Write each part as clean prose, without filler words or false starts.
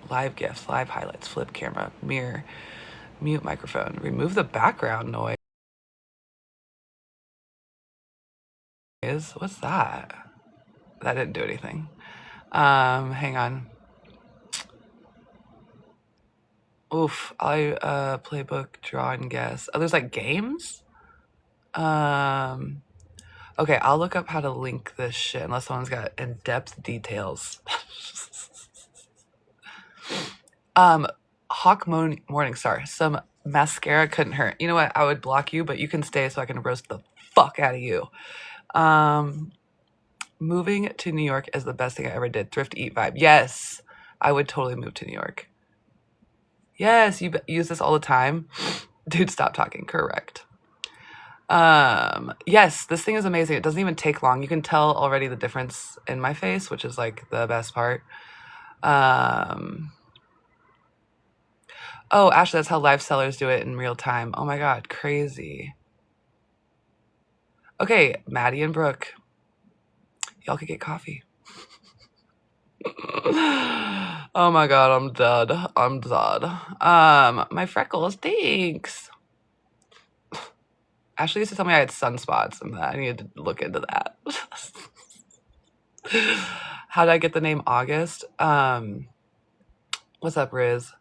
live gifts, live highlights, flip camera, mirror, mute microphone, remove the background noise. What's that? That didn't do anything. Hang on. Oof, I playbook, draw and guess. Oh, there's like games? Okay, I'll look up how to link this shit unless someone's got in-depth details. Hawk Morningstar, some mascara couldn't hurt. You know what? I would block you, but you can stay so I can roast the fuck out of you. Moving to New York is the best thing I ever did. Thrift, eat, vibe. Yes, I would totally move to New York. Yes, you use this all the time. Dude, stop talking. Correct. Yes, this thing is amazing. It doesn't even take long. You can tell already the difference in my face, which is like the best part. Oh, Ashley, that's how live sellers do it in real time. Oh my God, crazy. Okay, Maddie and Brooke, y'all could get coffee. Oh my God, I'm dead. I'm dead. My freckles, thanks. Ashley used to tell me I had sunspots and that I needed to look into that. How did I get the name August? What's up, Riz?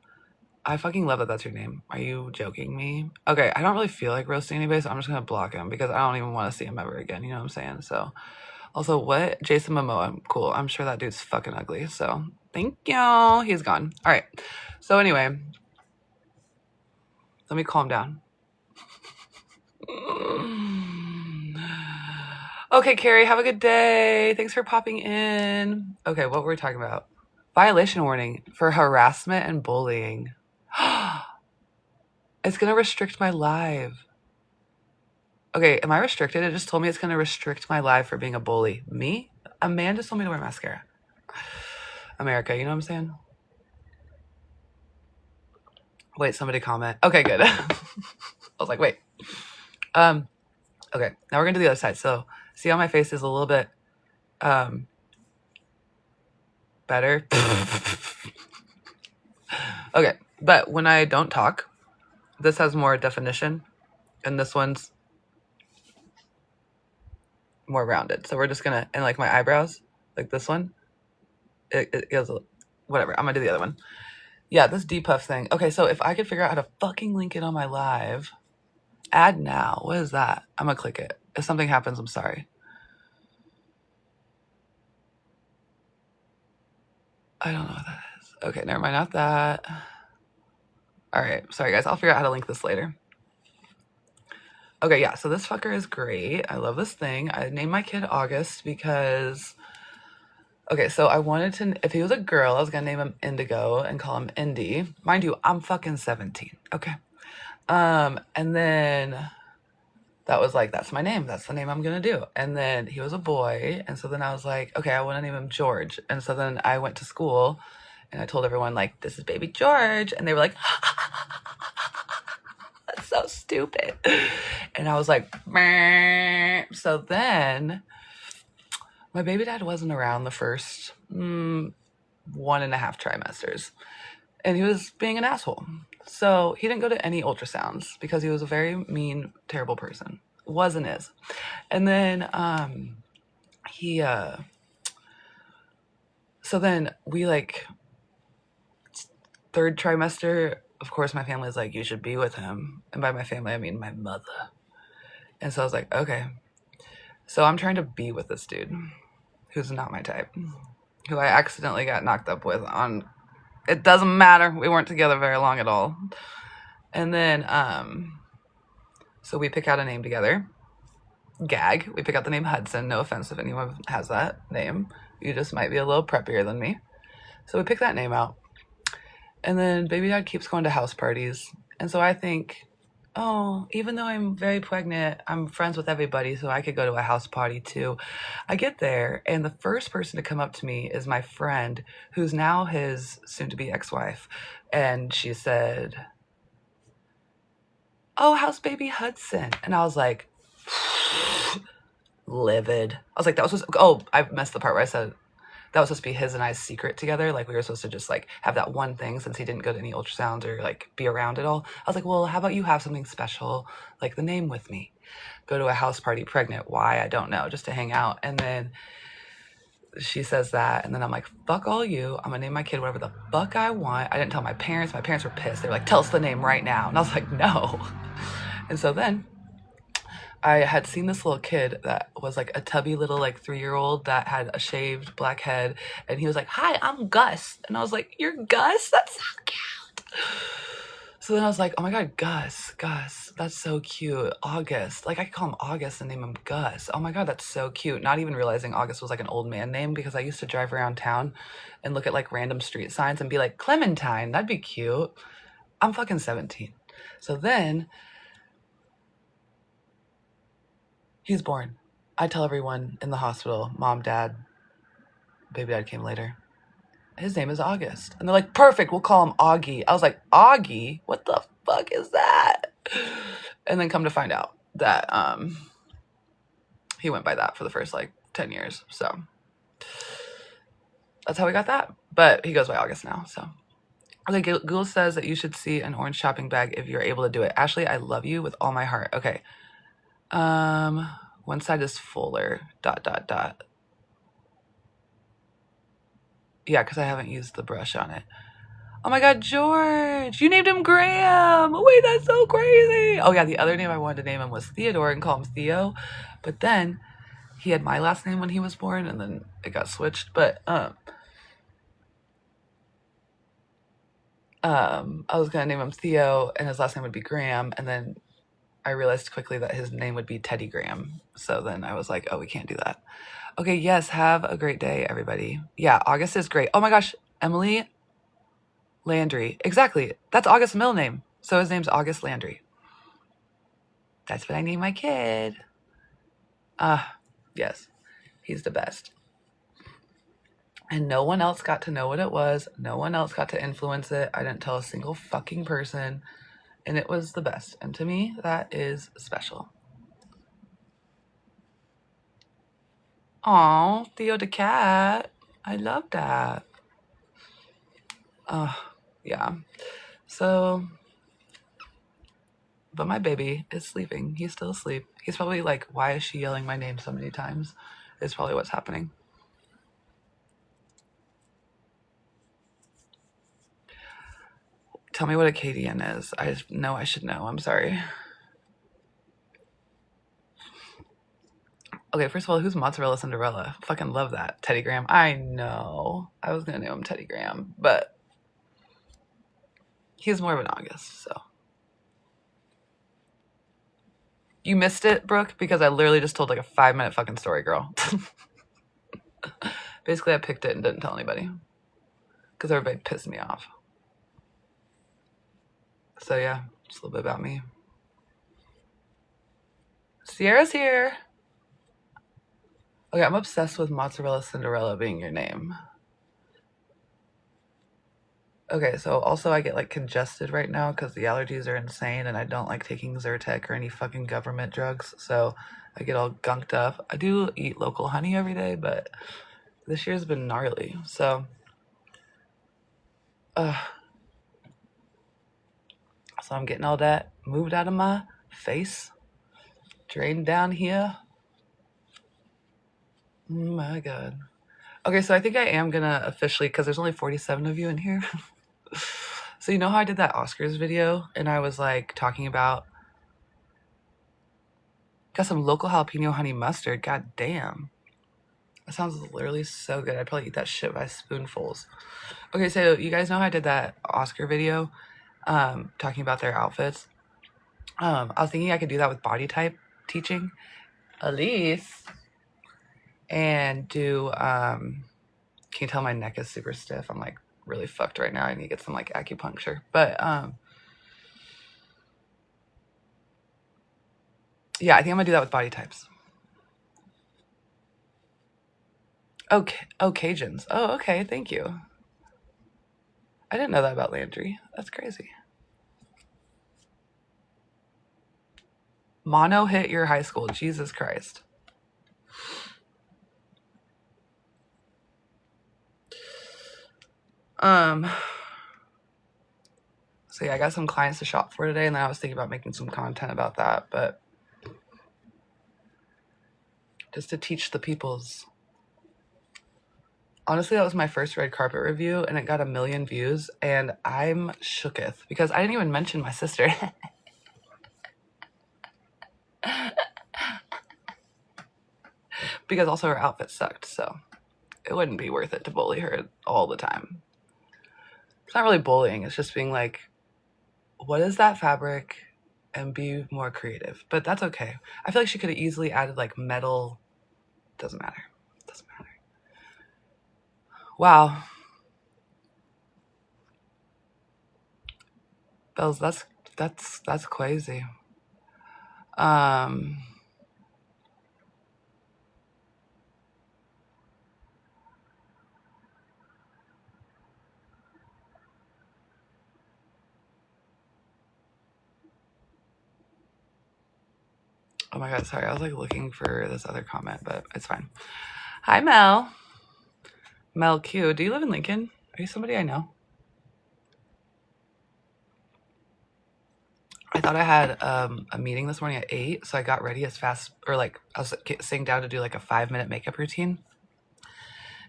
I fucking love that that's your name. Are you joking me? Okay, I don't really feel like roasting anybody, so I'm just gonna block him because I don't even want to see him ever again. You know what I'm saying? So, also, what? Jason Momoa. Cool. I'm sure that dude's fucking ugly. So, thank you. He's gone. All right. So, anyway, let me calm down. Okay, Carrie, have a good day. Thanks for popping in. Okay, what were we talking about? Violation warning for harassment and bullying. It's going to restrict my live. Okay, am I restricted? It just told me it's going to restrict my live for being a bully. Me? A man just told me to wear mascara. America, you know what I'm saying? Wait, somebody comment. Okay, good. I was like, wait. Okay, now we're going to do the other side. So, see how my face is a little bit better? Okay, but when I don't talk, this has more definition, and this one's more rounded. So we're just gonna, and like my eyebrows, like this one, it goes, whatever. I'm gonna do the other one. Yeah, this depuff thing. Okay, so if I could figure out how to fucking link it on my live, add now. What is that? I'm gonna click it. If something happens, I'm sorry. I don't know what that is. Okay, never mind, not that. All right, sorry guys. I'll figure out how to link this later. Okay, yeah, so this fucker is great. I love this thing. I named my kid August because, okay, so I wanted to, if he was a girl, I was gonna name him Indigo and call him Indy. Mind you, I'm fucking 17, okay? And then that was like, that's my name. That's the name I'm gonna do. And then he was a boy, and so then I was like, okay, I wanna name him George. And so then I went to school, and I told everyone, like, this is baby George, and they were like, that's so stupid. And I was like, meh. So then my baby dad wasn't around the first 1.5 trimesters, and he was being an asshole. So he didn't go to any ultrasounds because he was a very mean, terrible person. Was and is. And then he so then we, like, third trimester, of course my family's like, you should be with him. And by my family I mean my mother. And so I was like, okay. So I'm trying to be with this dude who's not my type, who I accidentally got knocked up with on, it doesn't matter, we weren't together very long at all. And then so we pick out a name together. Gag. We pick out the name Hudson. No offense if anyone has that name. You just might be a little preppier than me. So we pick that name out. And then baby dad keeps going to house parties. And so I think, oh, even though I'm very pregnant, I'm friends with everybody, so I could go to a house party too. I get there, and the first person to come up to me is my friend, who's now his soon-to-be ex-wife. And she said, oh, how's baby Hudson? And I was like, livid. I was like, that was just, oh, I messed the part where I said, that was supposed to be his and I's secret together. Like we were supposed to just like have that one thing since he didn't go to any ultrasounds or like be around at all. I was like, well, how about you have something special, like the name with me? Go to a house party pregnant. Why? I don't know. Just to hang out. And then she says that, and then I'm like, fuck all you. I'm gonna name my kid whatever the fuck I want. I didn't tell my parents. My parents were pissed. They were like, tell us the name right now. And I was like, no. And so then I had seen this little kid that was like a tubby little like 3-year-old that had a shaved black head, and he was like, hi, I'm Gus. And I was like, you're Gus? That's so cute. So then I was like, oh my God, Gus, that's so cute. August, like I could call him August and name him Gus. Oh my God, that's so cute. Not even realizing August was like an old man name, because I used to drive around town and look at like random street signs and be like, Clementine, that'd be cute. I'm fucking 17. So then he's born. I tell everyone in the hospital, mom, dad, baby dad came later, his name is August. And they're like, perfect, we'll call him Augie. I was like, Augie? What the fuck is that? And then come to find out that he went by that for the first like 10 years. So that's how we got that. But he goes by August now. So okay, Google says that you should see an orange shopping bag if you're able to do it. Ashley, I love you with all my heart. Okay. One side is fuller, ... Yeah, because I haven't used the brush on it. Oh my God, George, you named him Graham. Wait, that's so crazy. Oh yeah, the other name I wanted to name him was Theodore and call him Theo. But then he had my last name when he was born, and then it got switched. But I was going to name him Theo, and his last name would be Graham. And then I realized quickly that his name would be Teddy Graham. So then I was like, oh, we can't do that. Okay, yes, have a great day, everybody. Yeah, August is great. Oh my gosh, Emily Landry. Exactly. That's August's middle name. So his name's August Landry. That's what I named my kid. Yes, he's the best. And no one else got to know what it was. No one else got to influence it. I didn't tell a single fucking person. And it was the best. And to me, that is special. Aw, Theo the cat. I love that. Yeah. So, but my baby is sleeping. He's still asleep. He's probably like, why is she yelling my name so many times? Is probably what's happening. Tell me what a Cadian is. I know I should know. I'm sorry. Okay, first of all, who's Mozzarella Cinderella? Fucking love that. Teddy Graham. I know. I was going to name him Teddy Graham, but he's more of an August, so. You missed it, Brooke, because I literally just told like a 5-minute fucking story, girl. Basically, I picked it and didn't tell anybody because everybody pissed me off. So yeah, just a little bit about me. Sierra's here. Okay, I'm obsessed with Mozzarella Cinderella being your name. Okay, so also I get like congested right now because the allergies are insane and I don't like taking Zyrtec or any fucking government drugs. So I get all gunked up. I do eat local honey every day, but this year's been gnarly. So, so I'm getting all that moved out of my face, drained down here. Oh my God. Okay, so I think I am gonna officially, because there's only 47 of you in here. So you know how I did that Oscars video and I was like talking about got some local jalapeno honey mustard. God damn. That sounds literally so good. I'd probably eat that shit by spoonfuls. Okay, so you guys know how I did that Oscar video talking about their outfits. I was thinking I could do that with body type teaching. Elise. And do can you tell my neck is super stiff? I'm like really fucked right now. I need to get some like acupuncture. But yeah, I think I'm gonna do that with body types. Okay. Oh, Cajuns. Oh, okay. Thank you. I didn't know that about Landry. That's crazy. Mono hit your high school. Jesus Christ. So yeah, I got some clients to shop for today, and then I was thinking about making some content about that, but just to teach the peoples. Honestly, that was my first red carpet review, and it got 1 million views, and I'm shooketh because I didn't even mention my sister. Because also her outfit sucked, so it wouldn't be worth it to bully her all the time. It's not really bullying, it's just being like, what is that fabric? And be more creative. But that's okay. I feel like she could have easily added like metal. Doesn't matter. Doesn't matter. Wow. Bells, that's crazy. Oh my god, sorry. I was like looking for this other comment, but it's fine. Hi, Mel. Mel Q. Do you live in Lincoln? Are you somebody I know? I thought I had a meeting this morning at 8, so I got ready as fast, or like I was sitting down to do like a 5-minute makeup routine.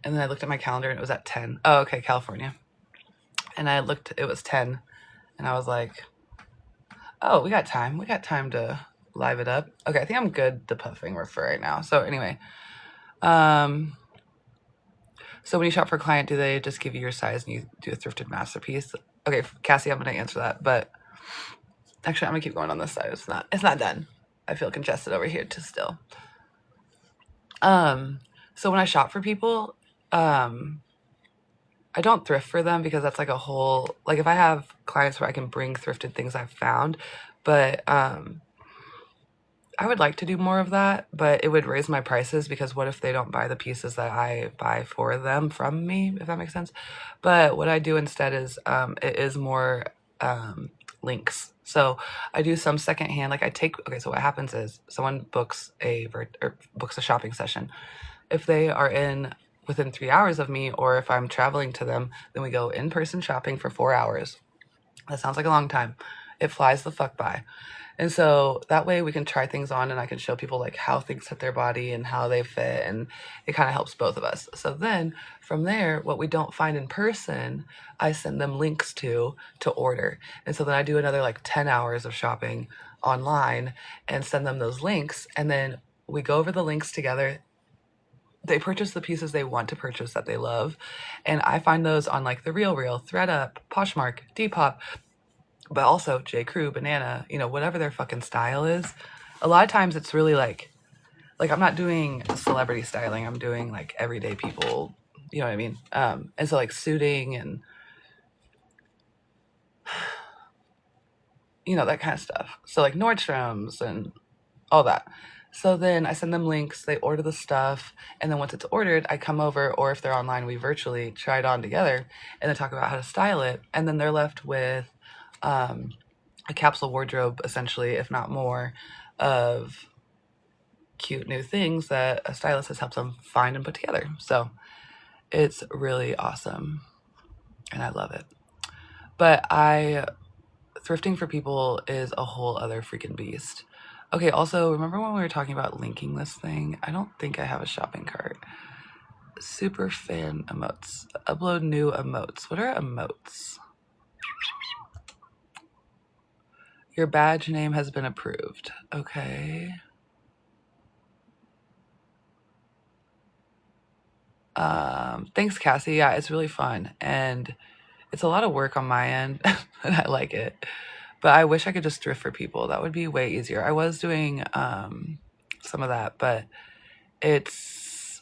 And then I looked at my calendar and it was at 10. Oh, okay, California. And I looked, it was 10. And I was like, oh, we got time. We got time to live it up. Okay, I think I'm good to puffing for right now. So anyway, so when you shop for a client, do they just give you your size and you do a thrifted masterpiece? Okay, Cassie, I'm going to answer that. But actually, I'm going to keep going on this side. It's not done. I feel congested over here too still. So when I shop for people, I don't thrift for them because that's like a whole, like if I have clients where I can bring thrifted things I've found, but I would like to do more of that, but it would raise my prices because what if they don't buy the pieces that I buy for them from me, if that makes sense? But what I do instead is it is more links. So I do some secondhand, like okay, so what happens is someone books books a shopping session. If they are within 3 hours of me, or if I'm traveling to them, then we go in-person shopping for 4 hours. That sounds like a long time. It flies the fuck by. And so that way we can try things on and I can show people like how things fit their body and how they fit, and it kind of helps both of us. So then from there, what we don't find in person, I send them links to order. And so then I do another like 10 hours of shopping online and send them those links, and then we go over the links together. They purchase the pieces they want to purchase that they love. And I find those on like the RealReal, ThreadUp, Poshmark, Depop, but also J. Crew, Banana, whatever their fucking style is. A lot of times it's really like I'm not doing celebrity styling. I'm doing like everyday people, you know what I mean? And so like suiting and, that kind of stuff. So like Nordstrom's and all that. So then I send them links, they order the stuff, and then once it's ordered, I come over, or if they're online, we virtually try it on together and then talk about how to style it. And then they're left with a capsule wardrobe, essentially, if not more, of cute new things that a stylist has helped them find and put together. So it's really awesome, and I love it. But thrifting for people is a whole other freaking beast. Okay, also, remember when we were talking about linking this thing? I don't think I have a shopping cart. Super fan emotes. Upload new emotes. What are emotes? Your badge name has been approved. Okay. Thanks, Cassie. Yeah, it's really fun. And it's a lot of work on my end, and I like it. But I wish I could just thrift for people. That would be way easier. I was doing some of that, but it's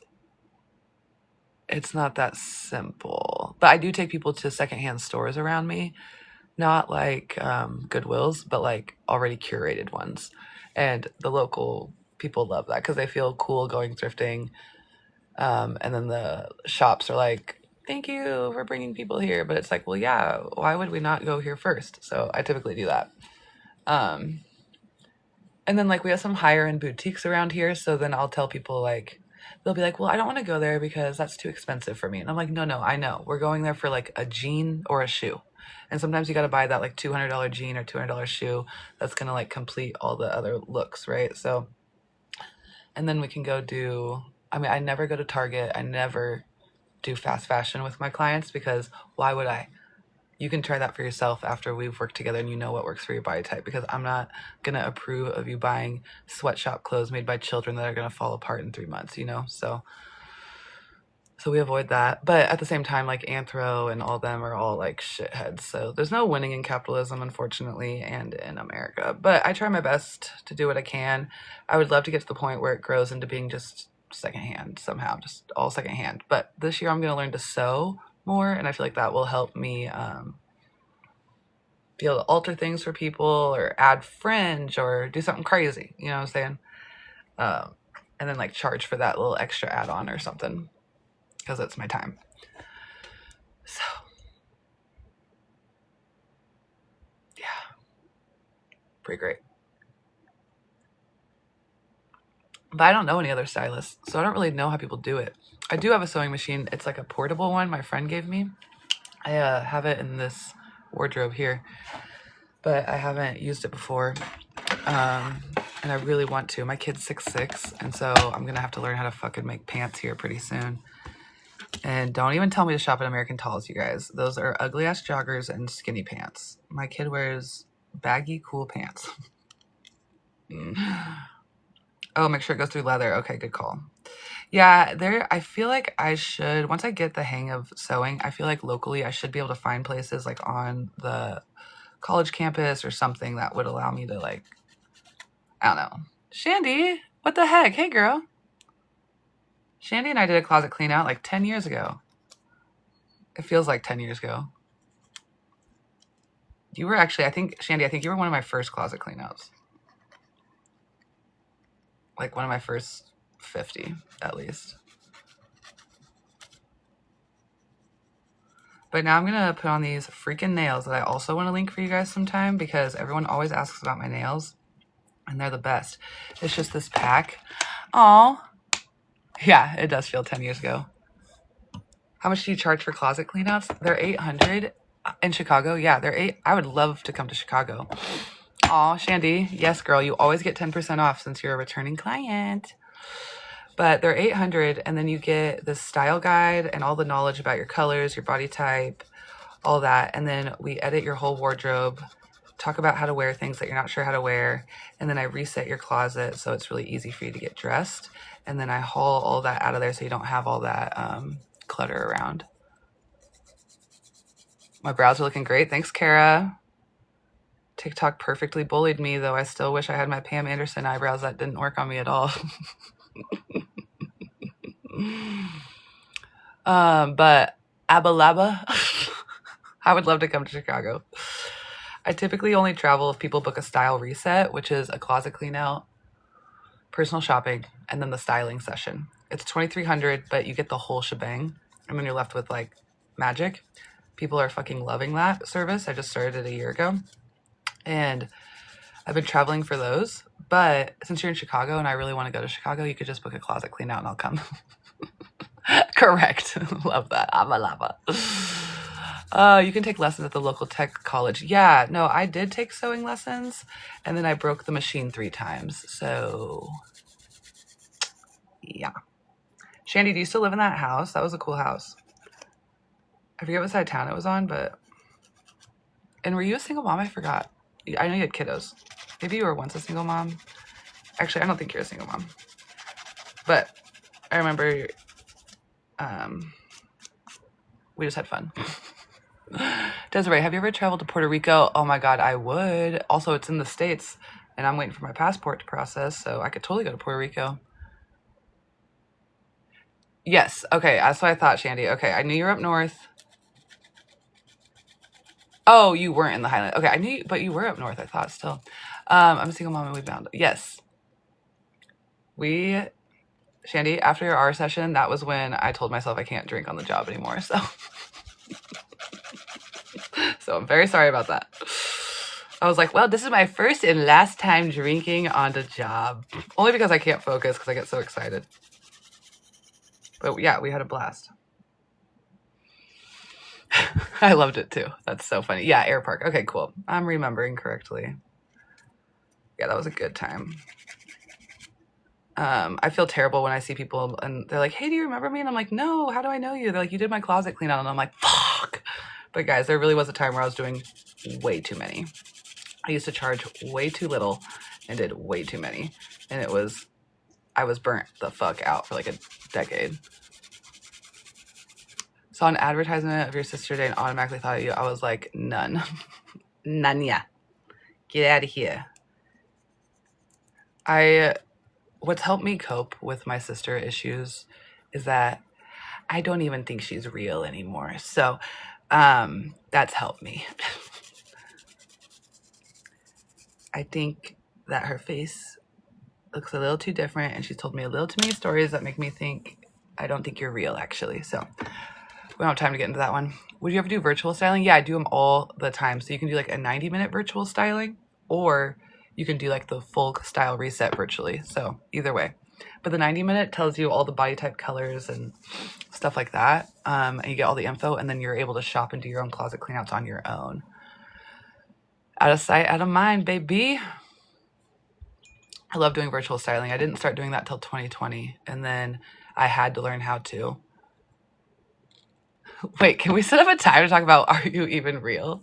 not that simple. But I do take people to secondhand stores around me, not like Goodwills, but like already curated ones. And the local people love that because they feel cool going thrifting. And then the shops are like, thank you for bringing people here. But it's like, well, yeah, why would we not go here first? So I typically do that. And then like we have some higher end boutiques around here. So then I'll tell people like, they'll be like, well, I don't want to go there because that's too expensive for me. And I'm like, no, I know. We're going there for like a jean or a shoe. And sometimes you got to buy that like $200 jean or $200 shoe that's going to like complete all the other looks, right? So, and then we can go do, I mean, I never go to Target. I never do fast fashion with my clients because why would I? You can try that for yourself after we've worked together and you know what works for your body type, because I'm not going to approve of you buying sweatshop clothes made by children that are going to fall apart in 3 months, you know? So we avoid that. But at the same time, like Anthro and all them are all like shitheads. So there's no winning in capitalism, unfortunately, and in America. But I try my best to do what I can. I would love to get to the point where it grows into being just secondhand somehow, just all secondhand. But this year I'm going to learn to sew more, and I feel like that will help me be able to alter things for people or add fringe or do something crazy, you know what I'm saying? And then like charge for that little extra add-on or something, because it's my time. So yeah, pretty great. But I don't know any other stylists, so I don't really know how people do it. I do have a sewing machine. It's like a portable one my friend gave me. I have it in this wardrobe here, but I haven't used it before. And I really want to. My kid's 6'6", and so I'm gonna have to learn how to fucking make pants here pretty soon. And don't even tell me to shop at American Talls, you guys. Those are ugly ass joggers and skinny pants. My kid wears baggy, cool pants. Oh, make sure it goes through leather. Okay, good call. Yeah, I feel like I should, once I get the hang of sewing, I feel like locally I should be able to find places like on the college campus or something that would allow me to like, I don't know. Shandy, what the heck? Hey, girl. Shandy and I did a closet clean out like 10 years ago. It feels like 10 years ago. You were actually, Shandy, I think you were one of my first closet clean outs. Like one of my first 50, at least. But now I'm going to put on these freaking nails that I also want to link for you guys sometime, because everyone always asks about my nails, and they're the best. It's just this pack. Aw. Yeah, it does feel 10 years ago. How much do you charge for closet cleanouts? They're $800 in Chicago. Yeah, they're $800. I would love to come to Chicago. Aw, Shandy. Yes, girl, you always get 10% off since you're a returning client. But they're $800, and then you get the style guide and all the knowledge about your colors, your body type, all that. And then we edit your whole wardrobe, talk about how to wear things that you're not sure how to wear. And then I reset your closet so it's really easy for you to get dressed. And then I haul all that out of there so you don't have all that clutter around. My brows are looking great. Thanks, Kara. TikTok perfectly bullied me, though I still wish I had my Pam Anderson eyebrows. That didn't work on me at all. But Abalaba, I would love to come to Chicago. I typically only travel if people book a style reset, which is a closet clean out, personal shopping, and then the styling session. It's $2,300, but you get the whole shebang, and then you're left with like magic. People are fucking loving that service. I just started it a year ago, and I've been traveling for those. But since you're in Chicago and I really want to go to Chicago, you could just book a closet clean out and I'll come. Correct. Love that. I'm a lava. You can take lessons at the local tech college. Yeah, no, I did take sewing lessons, and then I broke the machine 3 times. So, yeah. Shandy, do you still live in that house? That was a cool house. I forget what side of town it was on, but... And were you a single mom? I forgot. I know you had kiddos. Maybe you were once a single mom. Actually, I don't think you're a single mom. But I remember we just had fun. Desiree, have you ever traveled to Puerto Rico? Oh my God, I would. Also, it's in the States, and I'm waiting for my passport to process, so I could totally go to Puerto Rico. Yes, okay, that's what I thought, Shandy. Okay, I knew you were up north. Oh, you weren't in the Highlands. Okay, I knew you, but you were up north, I thought still. I'm a single mom and we bound. Yes. Shandy, after our session, that was when I told myself I can't drink on the job anymore, so. So I'm very sorry about that. I was like, well, this is my first and last time drinking on the job. Only because I can't focus because I get so excited. But yeah, we had a blast. I loved it too. That's so funny. Yeah, Air Park. Okay, cool. I'm remembering correctly. Yeah, that was a good time. I feel terrible when I see people and they're like, hey, do you remember me? And I'm like, no, how do I know you? They're like, you did my closet clean out. And I'm like, fuck. But guys, there really was a time where I was doing way too many. I used to charge way too little and did way too many. And I was burnt the fuck out for like a decade. Saw an advertisement of your sister today and automatically thought of you. I was like, none. None, yeah. Get out of here. What's helped me cope with my sister issues is that I don't even think she's real anymore. So that's helped me. I think that her face looks a little too different and she's told me a little too many stories that make me think I don't think you're real, actually. So we don't have time to get into that one. Would you ever do virtual styling? Yeah, I do them all the time. So you can do like a 90-minute virtual styling, or you can do like the full style reset virtually. So either way. But the 90-minute tells you all the body type colors and stuff like that. And you get all the info, and then you're able to shop and do your own closet cleanouts on your own. Out of sight, out of mind, baby. I love doing virtual styling. I didn't start doing that till 2020, and then I had to learn how to. Wait, can we set up a time to talk about Are You Even Real?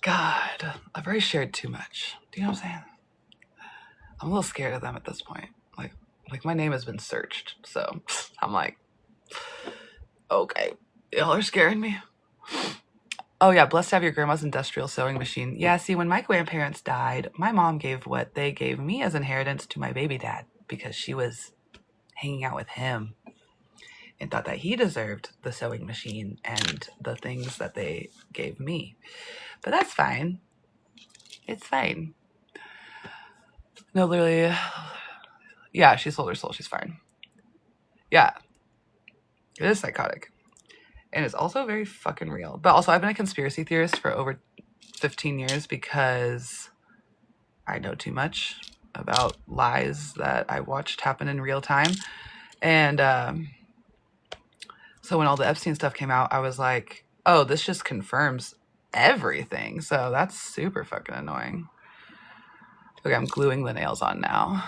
God, I've already shared too much. Do you know what I'm saying? I'm a little scared of them at this point. Like my name has been searched, so I'm like, okay, y'all are scaring me. Oh yeah, blessed to have your grandma's industrial sewing machine. Yeah, see, when my grandparents died, my mom gave what they gave me as inheritance to my baby dad because she was hanging out with him and thought that he deserved the sewing machine and the things that they gave me. But that's fine. It's fine. No, literally. Yeah, she sold her soul. She's fine. Yeah. It is psychotic. And it's also very fucking real. But also, I've been a conspiracy theorist for over 15 years because I know too much about lies that I watched happen in real time. And so when all the Epstein stuff came out, I was like, oh, this just confirms everything. So that's super fucking annoying. Okay, I'm gluing the nails on now.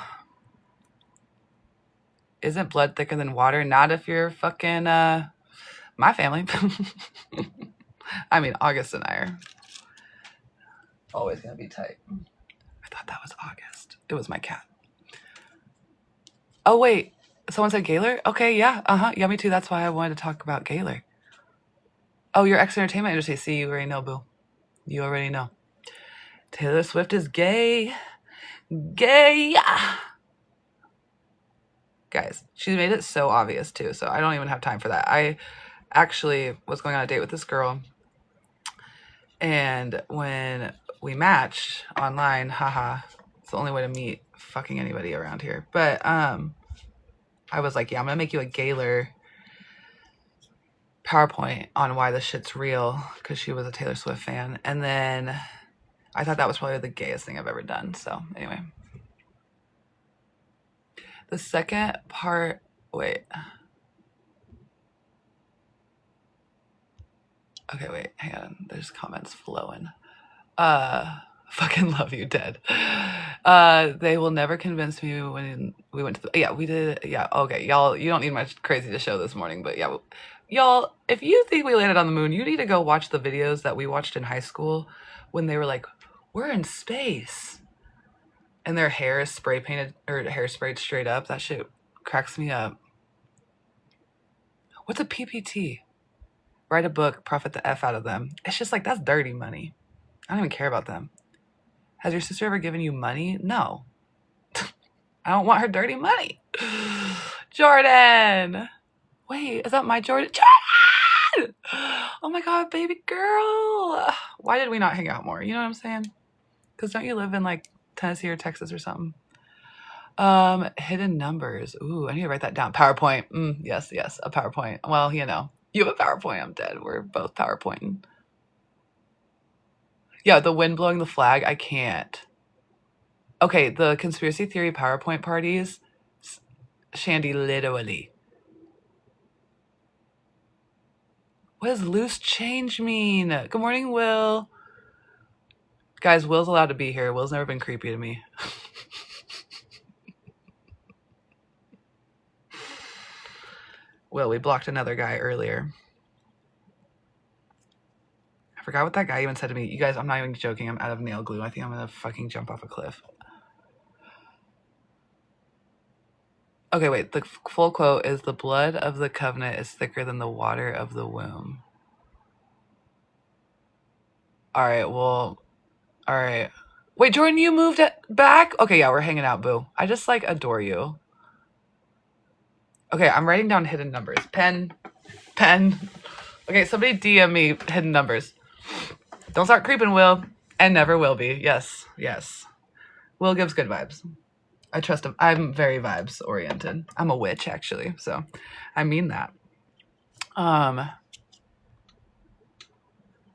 Isn't blood thicker than water? Not if you're fucking my family. I mean, August and I are always gonna be tight. I thought that was August. It was my cat. Oh wait, someone said Gaylor? Okay, yeah, yeah, me too. That's why I wanted to talk about Gaylor. Oh, your ex-entertainment industry. See, you already know, boo. You already know. Taylor Swift is gay. Gay. Guys, she made it so obvious too, so I don't even have time for that. I actually was going on a date with this girl, and when we matched online, haha, it's the only way to meet fucking anybody around here. But I was like, yeah, I'm gonna make you a Gaylor PowerPoint on why this shit's real, because she was a Taylor Swift fan. And then I thought that was probably the gayest thing I've ever done. So anyway, the second part, wait. Okay, wait, hang on. There's comments flowing. Fucking love you, dead. They will never convince me when we went to the, yeah, we did, yeah, okay, y'all, you don't need much crazy to show this morning, but yeah, y'all, if you think we landed on the moon, you need to go watch the videos that we watched in high school when they were like, we're in space. And their hair is spray painted, or hair sprayed straight up. That shit cracks me up. What's a PPT? Write a book, profit the F out of them. It's just like, that's dirty money. I don't even care about them. Has your sister ever given you money? No. I don't want her dirty money. Jordan. Wait, is that my Jordan? Jordan! Oh my God, baby girl. Why did we not hang out more? You know what I'm saying? Because don't you live in like Tennessee or Texas or something? Hidden numbers. Ooh, I need to write that down. PowerPoint. Yes, a PowerPoint. Well, you know, you have a PowerPoint. I'm dead. We're both PowerPointing. Yeah, the wind blowing the flag. I can't. Okay, the conspiracy theory PowerPoint parties. Shandy, literally. What does loose change mean? Good morning, Will. Guys, Will's allowed to be here. Will's never been creepy to me. Will, we blocked another guy earlier. I forgot what that guy even said to me. You guys, I'm not even joking. I'm out of nail glue. I think I'm gonna fucking jump off a cliff. Okay, wait. The full quote is, the blood of the covenant is thicker than the water of the womb. All right, well, all right. Wait, Jordan, you moved it back? Okay, yeah, we're hanging out, boo. I just, like, adore you. Okay, I'm writing down hidden numbers. Pen. Okay, somebody DM me hidden numbers. Don't start creeping, Will. And never will be. Yes. Will gives good vibes. I trust him. I'm very vibes oriented. I'm a witch, actually, so I mean that.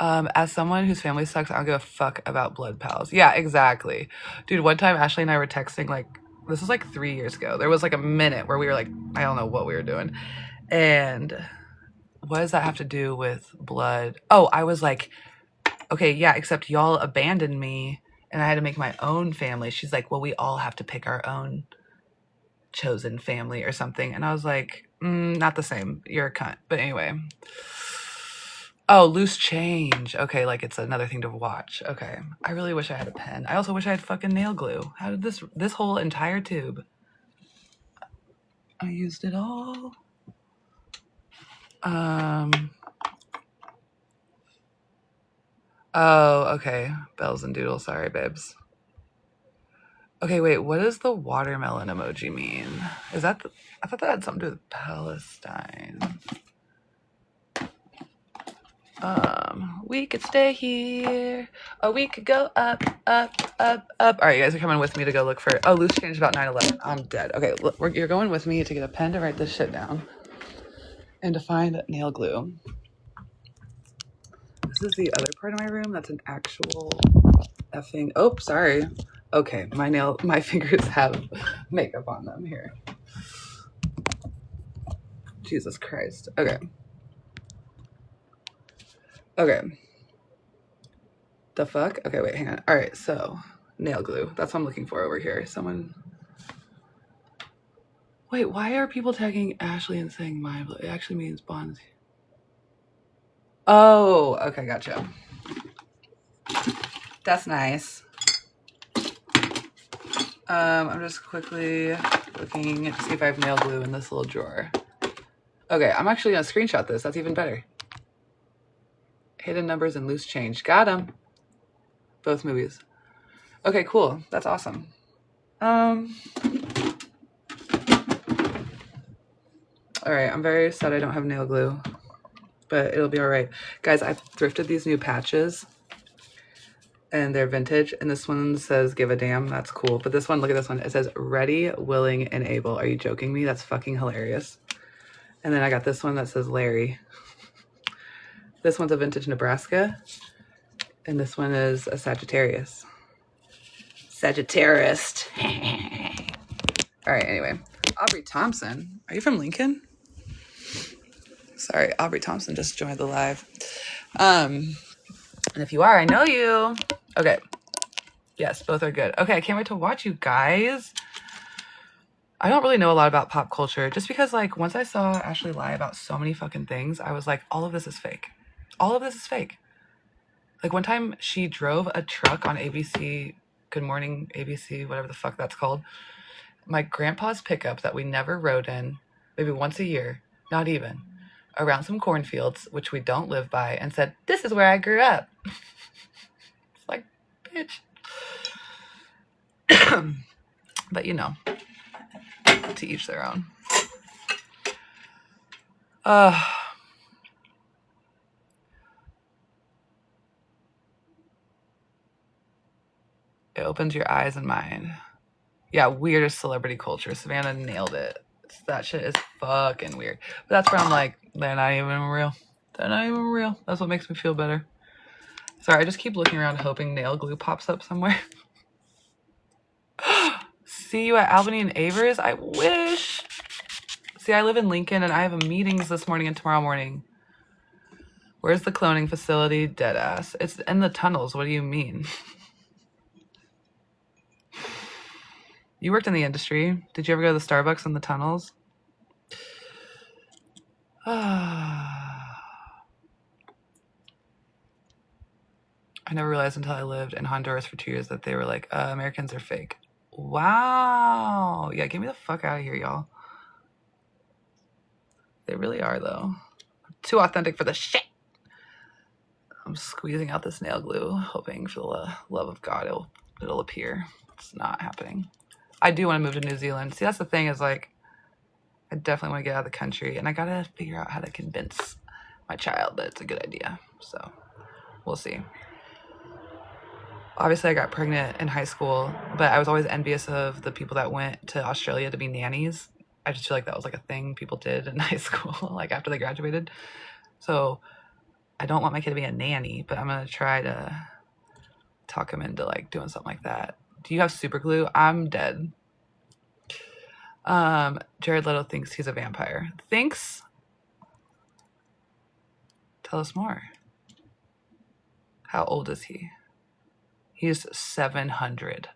As someone whose family sucks, I don't give a fuck about blood pals. Yeah, exactly. Dude, one time Ashley and I were texting, like, this was like 3 years ago. There was like a minute where we were like, I don't know what we were doing. And what does that have to do with blood? Oh, I was like, okay, yeah, except y'all abandoned me and I had to make my own family. She's like, well, we all have to pick our own chosen family or something. And I was like, not the same. You're a cunt. But anyway. Oh, loose change. Okay, like it's another thing to watch. Okay. I really wish I had a pen. I also wish I had fucking nail glue. How did this whole entire tube? I used it all. Oh, okay. Bells and doodles. Sorry, babes. Okay, wait. What does the watermelon emoji mean? Is that I thought that had something to do with Palestine. We could stay here, or we could go up. All right, you guys are coming with me to go look for. Oh, loose change about 9/11. I'm dead. Okay, you're going with me to get a pen to write this shit down, and to find nail glue. This is the other part of my room. That's an actual effing. Oh, sorry. Okay, my fingers have makeup on them here. Jesus Christ. Okay. The fuck? Okay, wait, hang on. All right, so nail glue. That's what I'm looking for over here. Someone. Wait, why are people tagging Ashley and saying my blood? It actually means bonds. Oh, okay, gotcha. That's nice. I'm just quickly looking to see if I have nail glue in this little drawer. Okay, I'm actually gonna screenshot this. That's even better. Hidden numbers and loose change. Got them. Both movies. Okay, cool. That's awesome. All right, I'm very sad I don't have nail glue, but it'll be all right. Guys, I thrifted these new patches, and they're vintage, and this one says give a damn. That's cool. But this one, look at this one. It says ready, willing, and able. Are you joking me? That's fucking hilarious. And then I got this one that says Larry. This one's a vintage Nebraska, and this one is a Sagittarius. Sagittarius. All right, anyway. Aubrey Thompson. Are you from Lincoln? Sorry, Aubrey Thompson just joined the live. And if you are, I know you. Okay. Yes, both are good. Okay, I can't wait to watch you guys. I don't really know a lot about pop culture, just because, like, once I saw Ashley lie about so many fucking things, I was like, all of this is fake. All of this is fake. Like, one time she drove a truck on ABC, Good Morning ABC, whatever the fuck that's called. My grandpa's pickup that we never rode in, maybe once a year, not even, around some cornfields, which we don't live by, and said, this is where I grew up. It's like, bitch. But, you know, to each their own. It opens your eyes and mind. Yeah, weirdest celebrity culture. Savannah nailed it. That shit is fucking weird. But that's where I'm like, they're not even real. They're not even real. That's what makes me feel better. Sorry, I just keep looking around hoping nail glue pops up somewhere. See you at Albany and Avers? I wish. See, I live in Lincoln and I have meetings this morning and tomorrow morning. Where's the cloning facility? Deadass. It's in the tunnels. What do you mean? You worked in the industry. Did you ever go to the Starbucks in the tunnels? I never realized until I lived in Honduras for 2 years that they were like, Americans are fake. Wow. Yeah, get me the fuck out of here, y'all. They really are, though. Too authentic for the shit. I'm squeezing out this nail glue, hoping for the love of God it'll appear. It's not happening. I do want to move to New Zealand. See, that's the thing is like, I definitely want to get out of the country, and I gotta figure out how to convince my child that it's a good idea. So we'll see. Obviously, I got pregnant in high school, but I was always envious of the people that went to Australia to be nannies. I just feel like that was like a thing people did in high school, like after they graduated. So I don't want my kid to be a nanny, but I'm gonna try to talk him into like doing something like that. Do you have super glue? I'm dead. Jared Leto thinks he's a vampire. Thinks? Tell us more. How old is he? He's 700.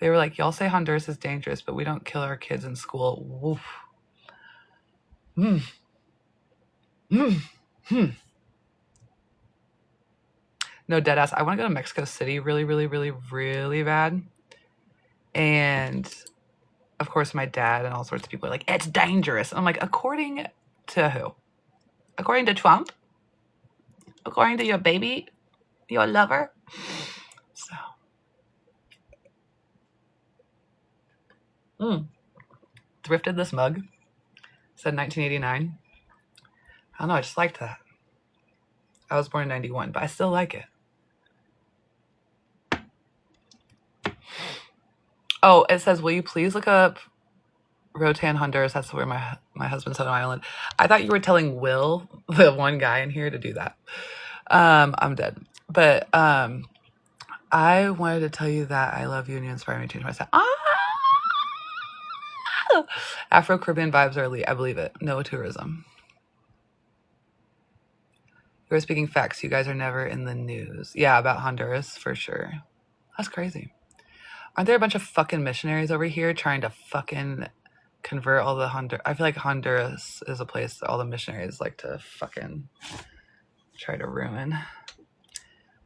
They were like, y'all say Honduras is dangerous, but we don't kill our kids in school. Woof. No, deadass. I want to go to Mexico City really, really, really, really bad. And of course, my dad and all sorts of people are like, it's dangerous. And I'm like, according to who? According to Trump? According to your baby? Your lover? So. Thrifted this mug. Said 1989. I don't know. I just liked that. I was born in 91, but I still like it. Oh, it says, will you please look up Rotan, Honduras? That's where my husband's on an island. I thought you were telling Will, the one guy in here, to do that. I'm dead. But I wanted to tell you that I love you and you inspire me to change myself. Afro-Caribbean vibes are elite. I believe it. No tourism. You're speaking facts. You guys are never in the news. Yeah, about Honduras, for sure. That's crazy. Aren't there a bunch of fucking missionaries over here trying to fucking convert all the I feel like Honduras is a place that all the missionaries like to fucking try to ruin.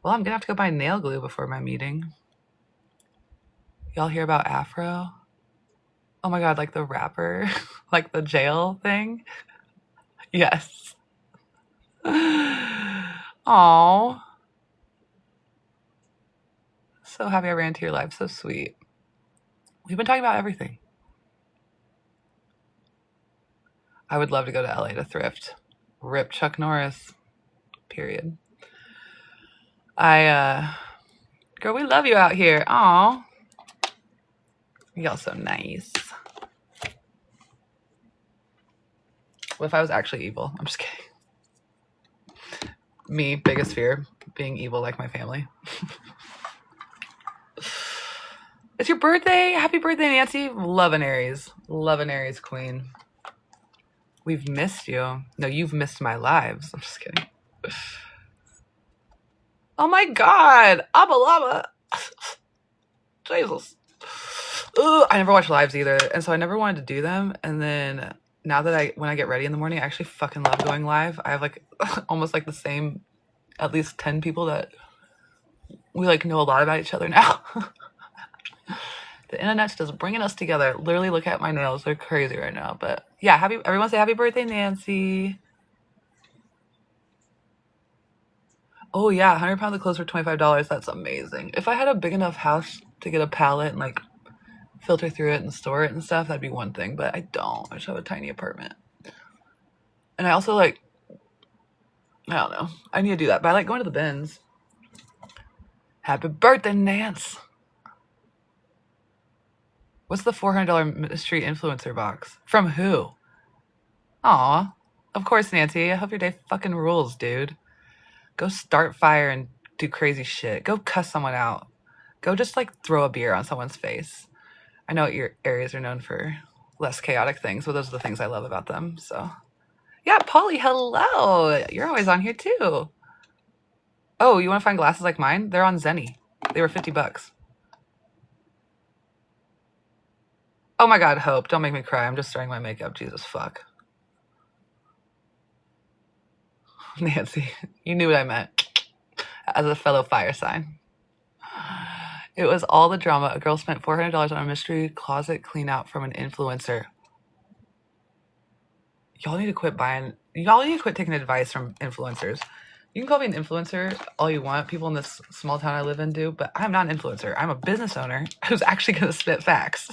Well, I'm gonna have to go buy nail glue before my meeting. Y'all hear about Afro? Oh my God, like the rapper, like the jail thing? Yes. Aww. So happy I ran into your life. So sweet. We've been talking about everything. I would love to go to LA to thrift. Rip Chuck Norris. Period. Girl, we love you out here. Aw. Y'all so nice. What if I was actually evil? I'm just kidding. Me, biggest fear, being evil like my family. It's your birthday. Happy birthday, Nancy. Love an Aries. Love an Aries queen. We've missed you. No, you've missed my lives. I'm just kidding. Oh my God. Abba Laba. Jesus. Ugh, I never watch lives either. And so I never wanted to do them. And then now that when I get ready in the morning, I actually fucking love going live. I have like almost like the same, at least 10 people that we like know a lot about each other now. The internet's just bringing us together. Literally, look at my nails. They're crazy right now. But yeah, everyone say happy birthday, Nancy. Oh yeah, 100 pounds of clothes for $25. That's amazing. If I had a big enough house to get a pallet and like filter through it and store it and stuff, that'd be one thing. But I don't. I just have a tiny apartment. And I also like, I don't know. I need to do that. But I like going to the bins. Happy birthday, Nance. What's the $400 mystery influencer box? From who? Aw. Of course, Nancy. I hope your day fucking rules, dude. Go start fire and do crazy shit. Go cuss someone out. Go just like throw a beer on someone's face. I know your areas are known for less chaotic things, but those are the things I love about them. So Yeah, Polly, hello. You're always on here too. Oh, you want to find glasses like mine? They're on Zenny. They were $50. Oh my God, Hope, don't make me cry. I'm just starting my makeup. Jesus fuck. Nancy, you knew what I meant. As a fellow fire sign. It was all the drama. A girl spent $400 on a mystery closet clean out from an influencer. Y'all need to quit taking advice from influencers. You can call me an influencer all you want. People in this small town I live in do, but I'm not an influencer. I'm a business owner who's actually going to spit facts.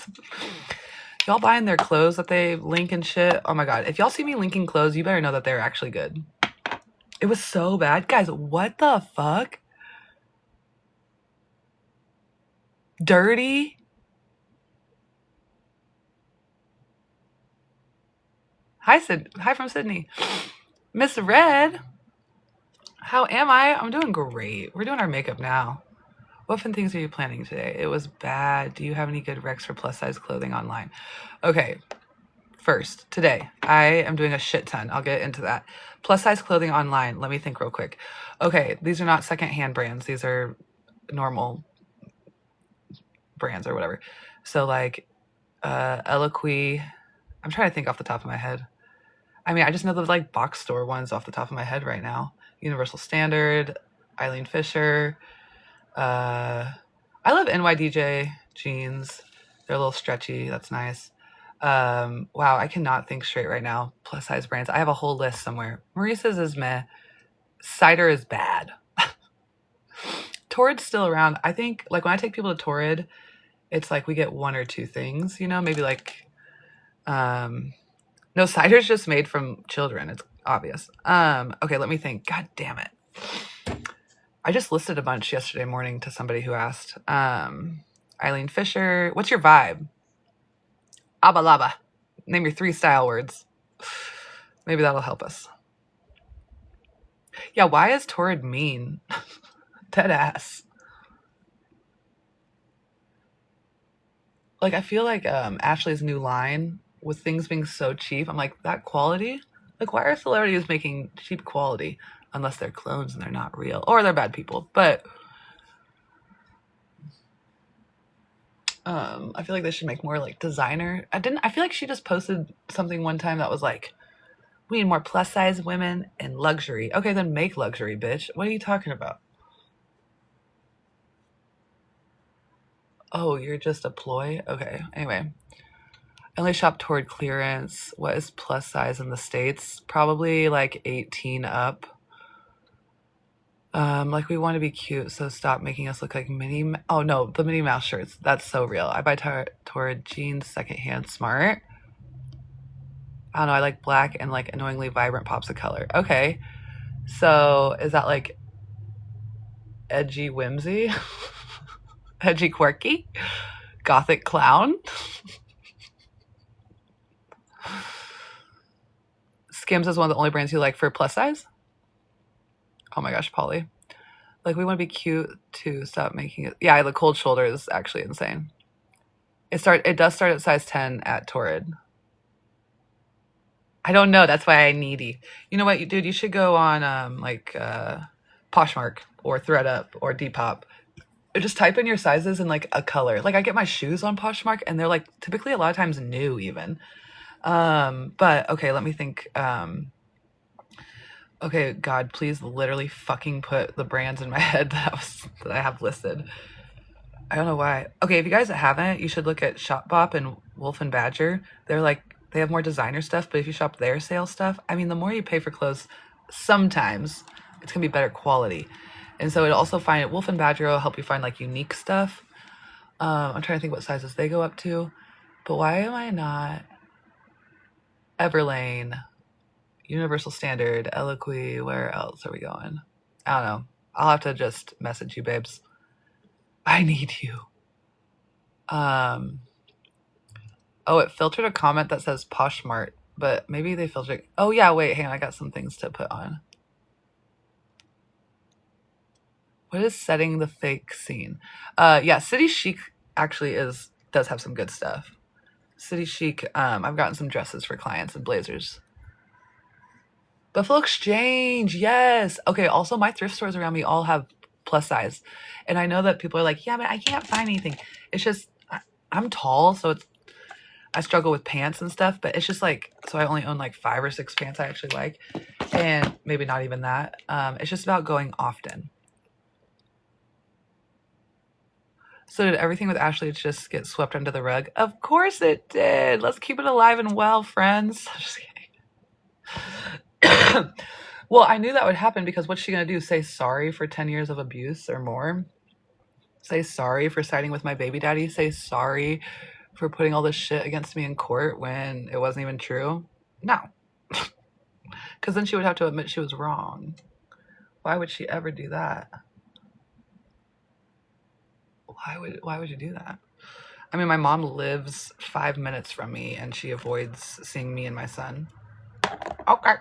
Y'all buying their clothes that they link and shit. Oh my God. If y'all see me linking clothes, you better know that they're actually good. It was so bad. Guys, what the fuck? Dirty? Hi, Hi from Sydney. Miss Red. How am I? I'm doing great. We're doing our makeup now. What fun things are you planning today? It was bad. Do you have any good recs for plus size clothing online? Okay. First, today, I am doing a shit ton. I'll get into that. Plus size clothing online. Let me think real quick. Okay, these are not secondhand brands. These are normal brands or whatever. So like Eloquii. I'm trying to think off the top of my head. I mean, I just know the like box store ones off the top of my head right now. Universal Standard, Eileen Fisher. I love NYDJ jeans. They're a little stretchy. That's nice. Wow, I cannot think straight right now. Plus size brands. I have a whole list somewhere. Maurice's is meh. Cider is bad. Torrid's still around. I think like when I take people to Torrid, it's like we get one or two things, you know, maybe like no, cider's just made from children. It's obvious. Okay, let me think. God damn it. I just listed a bunch yesterday morning to somebody who asked. Eileen Fisher, what's your vibe? Abba laba. Name your 3 style words. Maybe that'll help us. Yeah, why is Torrid mean? Dead ass. Like, I feel like Ashley's new line with things being so cheap. I'm like, that quality? Like, why are celebrities making cheap quality? Unless they're clones and they're not real. Or they're bad people. But I feel like they should make more like designer. I feel like she just posted something one time that was like, we need more plus size women and luxury. Okay, then make luxury, bitch. What are you talking about? Oh, you're just a ploy? Okay, anyway. I only shop Torrid clearance. What is plus size in the States? Probably like 18 up. Like we want to be cute, so stop making us look like oh no, the Minnie Mouse shirts. That's so real. I buy Torrid jeans secondhand. Smart. I don't know. I like black and like annoyingly vibrant pops of color. Okay, so is that like edgy whimsy, edgy quirky, gothic clown? Skims is one of the only brands you like for plus size. Oh my gosh, Polly. Like we want to be cute to stop making it. Yeah, the cold shoulder is actually insane. It does start at size 10 at Torrid. I don't know. That's why I needy. You know what, dude? You should go on Poshmark or ThreadUp or Depop. Just type in your sizes and like a color. Like I get my shoes on Poshmark and they're like typically a lot of times new even. But okay, let me think. Okay, God, please literally fucking put the brands in my head that I have listed. I don't know why. Okay, if you guys haven't, you should look at Shopbop and Wolf and Badger. They have more designer stuff, but if you shop their sale stuff, I mean, the more you pay for clothes, sometimes it's gonna be better quality. And so it'll also Wolf and Badger will help you find like unique stuff. I'm trying to think what sizes they go up to, but why am I not Everlane, Universal Standard, Eloquii? Where else are we going? I don't know. I'll have to just message you, babes. I need you. Oh, it filtered a comment that says Poshmart, but maybe they filtered. Oh yeah, wait, hang on, I got some things to put on. What is setting the fake scene? Yeah, City Chic actually does have some good stuff. City Chic, I've gotten some dresses for clients and blazers. Buffalo Exchange, yes. Okay, also my thrift stores around me all have plus size. And I know that people are like, yeah, but I can't find anything. It's just, I'm tall, so I struggle with pants and stuff, but it's just like, so I only own like 5 or 6 pants I actually like. And maybe not even that. It's just about going often. So did everything with Ashley just get swept under the rug? Of course it did. Let's keep it alive and well, friends. Just kidding. Well, I knew that would happen because what's she going to do? Say sorry for 10 years of abuse or more? Say sorry for siding with my baby daddy? Say sorry for putting all this shit against me in court when it wasn't even true? No. Because then she would have to admit she was wrong. Why would she ever do that? Why would you do that? I mean, my mom lives 5 minutes from me and she avoids seeing me and my son. Okay.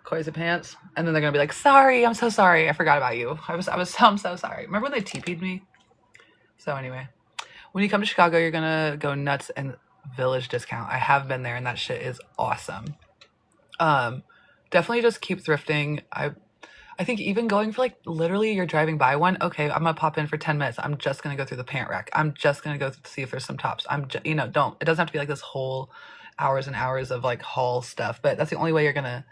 Crazy pants. And then they're gonna be like, sorry, I'm so sorry. I forgot about you. I'm so sorry. Remember when they TP'd me? So anyway, when you come to Chicago, you're gonna go nuts and Village discount. I have been there and that shit is awesome. Definitely just keep thrifting. I think even going for like literally you're driving by one. Okay, I'm gonna pop in for 10 minutes. I'm just gonna go through the pant rack. I'm just gonna go see if there's some tops. It doesn't have to be like this whole hours and hours of like haul stuff, but that's the only way you're gonna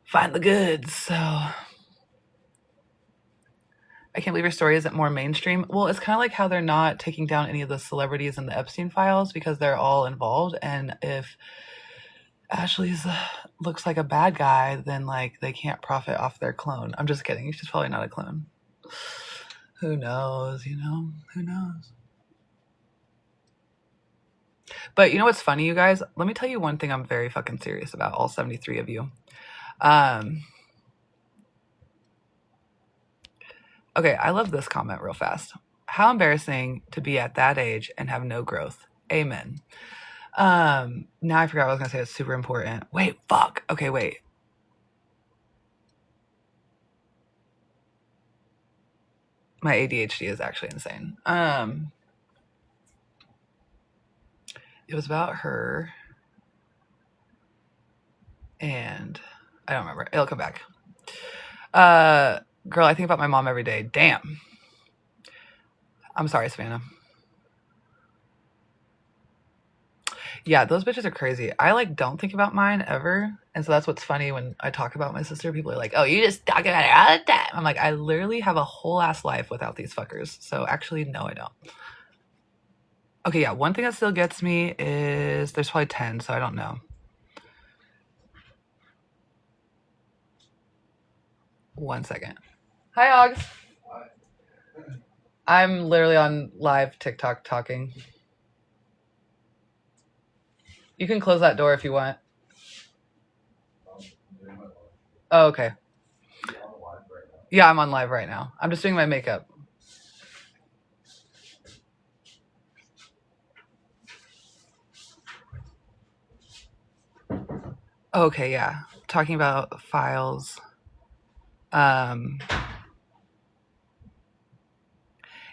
find the goods. So I can't believe your story isn't more mainstream. Well, it's kind of like how they're not taking down any of the celebrities in the Epstein files because they're all involved. And if Ashley's looks like a bad guy, then like they can't profit off their clone. I'm just kidding. She's probably not a clone. Who knows, Who knows? But you know what's funny, you guys? Let me tell you one thing I'm very fucking serious about, all 73 of you. Okay, I love this comment real fast. How embarrassing to be at that age and have no growth. Amen. Now I forgot what I was gonna say. It's super important. Wait, fuck. Okay, wait. My ADHD is actually insane. It was about her, and I don't remember. It'll come back. Girl, I think about my mom every day. Damn. I'm sorry, Savannah. Yeah, those bitches are crazy. I like don't think about mine ever. And so that's what's funny when I talk about my sister. People are like, oh, you just talk about it all the time. I'm like, I literally have a whole ass life without these fuckers. So actually, no, I don't. Okay, yeah, one thing that still gets me is there's probably 10, so I don't know. One second. Hi, Augs. I'm literally on live TikTok talking. You can close that door if you want. Oh, okay. Yeah, I'm on live right now. I'm just doing my makeup. Okay, yeah. Talking about files. Yeah,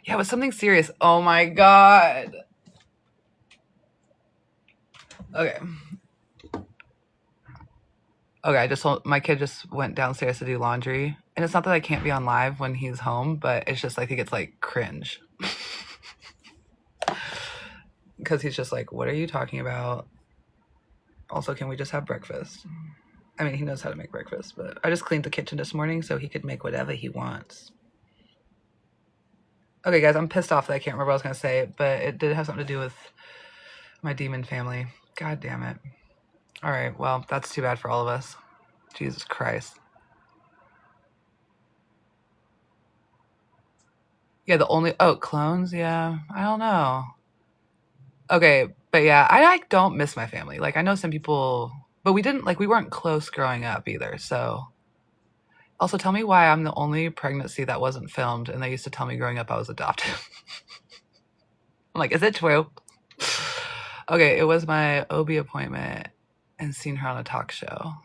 it was something serious. Oh my God. Okay. My kid just went downstairs to do laundry. And it's not that I can't be on live when he's home, but it's just like, he gets like cringe. Because he's just like, what are you talking about? Also, can we just have breakfast? I mean, he knows how to make breakfast, but I just cleaned the kitchen this morning so he could make whatever he wants. Okay, guys, I'm pissed off that I can't remember what I was going to say, but it did have something to do with my demon family. God damn it. All right, well, that's too bad for all of us. Jesus Christ. Yeah, clones? Yeah, I don't know. Okay, but yeah, I like don't miss my family. Like, I know some people, but we weren't close growing up either, so. Also, tell me why I'm the only pregnancy that wasn't filmed, and they used to tell me growing up I was adopted. I'm like, is it true? Okay, it was my OB appointment and seen her on a talk show.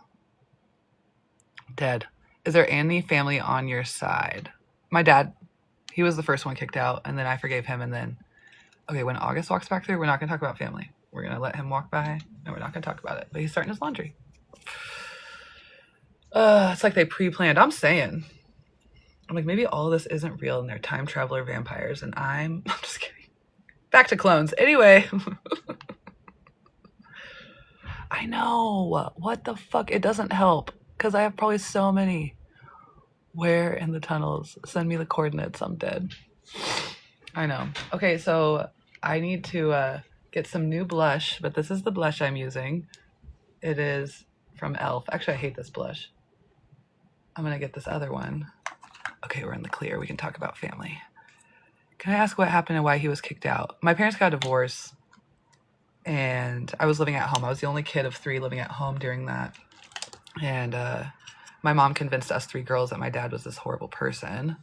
Dead. Is there any family on your side? My dad. He was the first one kicked out, and then I forgave him, and then... Okay, when August walks back through, we're not going to talk about family. We're going to let him walk by, and we're not going to talk about it. But he's starting his laundry. It's like they pre-planned. I'm like, maybe all of this isn't real and they're time traveler vampires and I'm just kidding. Back to clones. Anyway. I know. What the fuck? It doesn't help because I have probably so many. Where in the tunnels? Send me the coordinates. I'm dead. I know. Okay, so I need to get some new blush, but this is the blush I'm using. It is from e.l.f. Actually, I hate this blush. I'm going to get this other one. Okay, we're in the clear. We can talk about family. Can I ask what happened and why he was kicked out? My parents got a divorce, and I was living at home. I was the only kid of 3 living at home during that. And my mom convinced us 3 girls that my dad was this horrible person.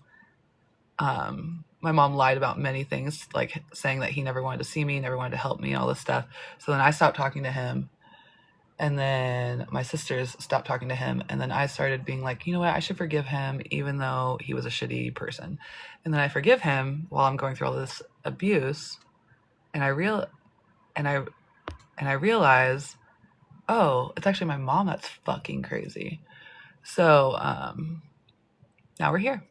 My mom lied about many things, like saying that he never wanted to see me, never wanted to help me, all this stuff. So then I stopped talking to him. And then my sisters stopped talking to him. And then I started being like, you know what? I should forgive him, even though he was a shitty person. And then I forgive him while I'm going through all this abuse. And I realize, oh, it's actually my mom that's fucking crazy. So now we're here.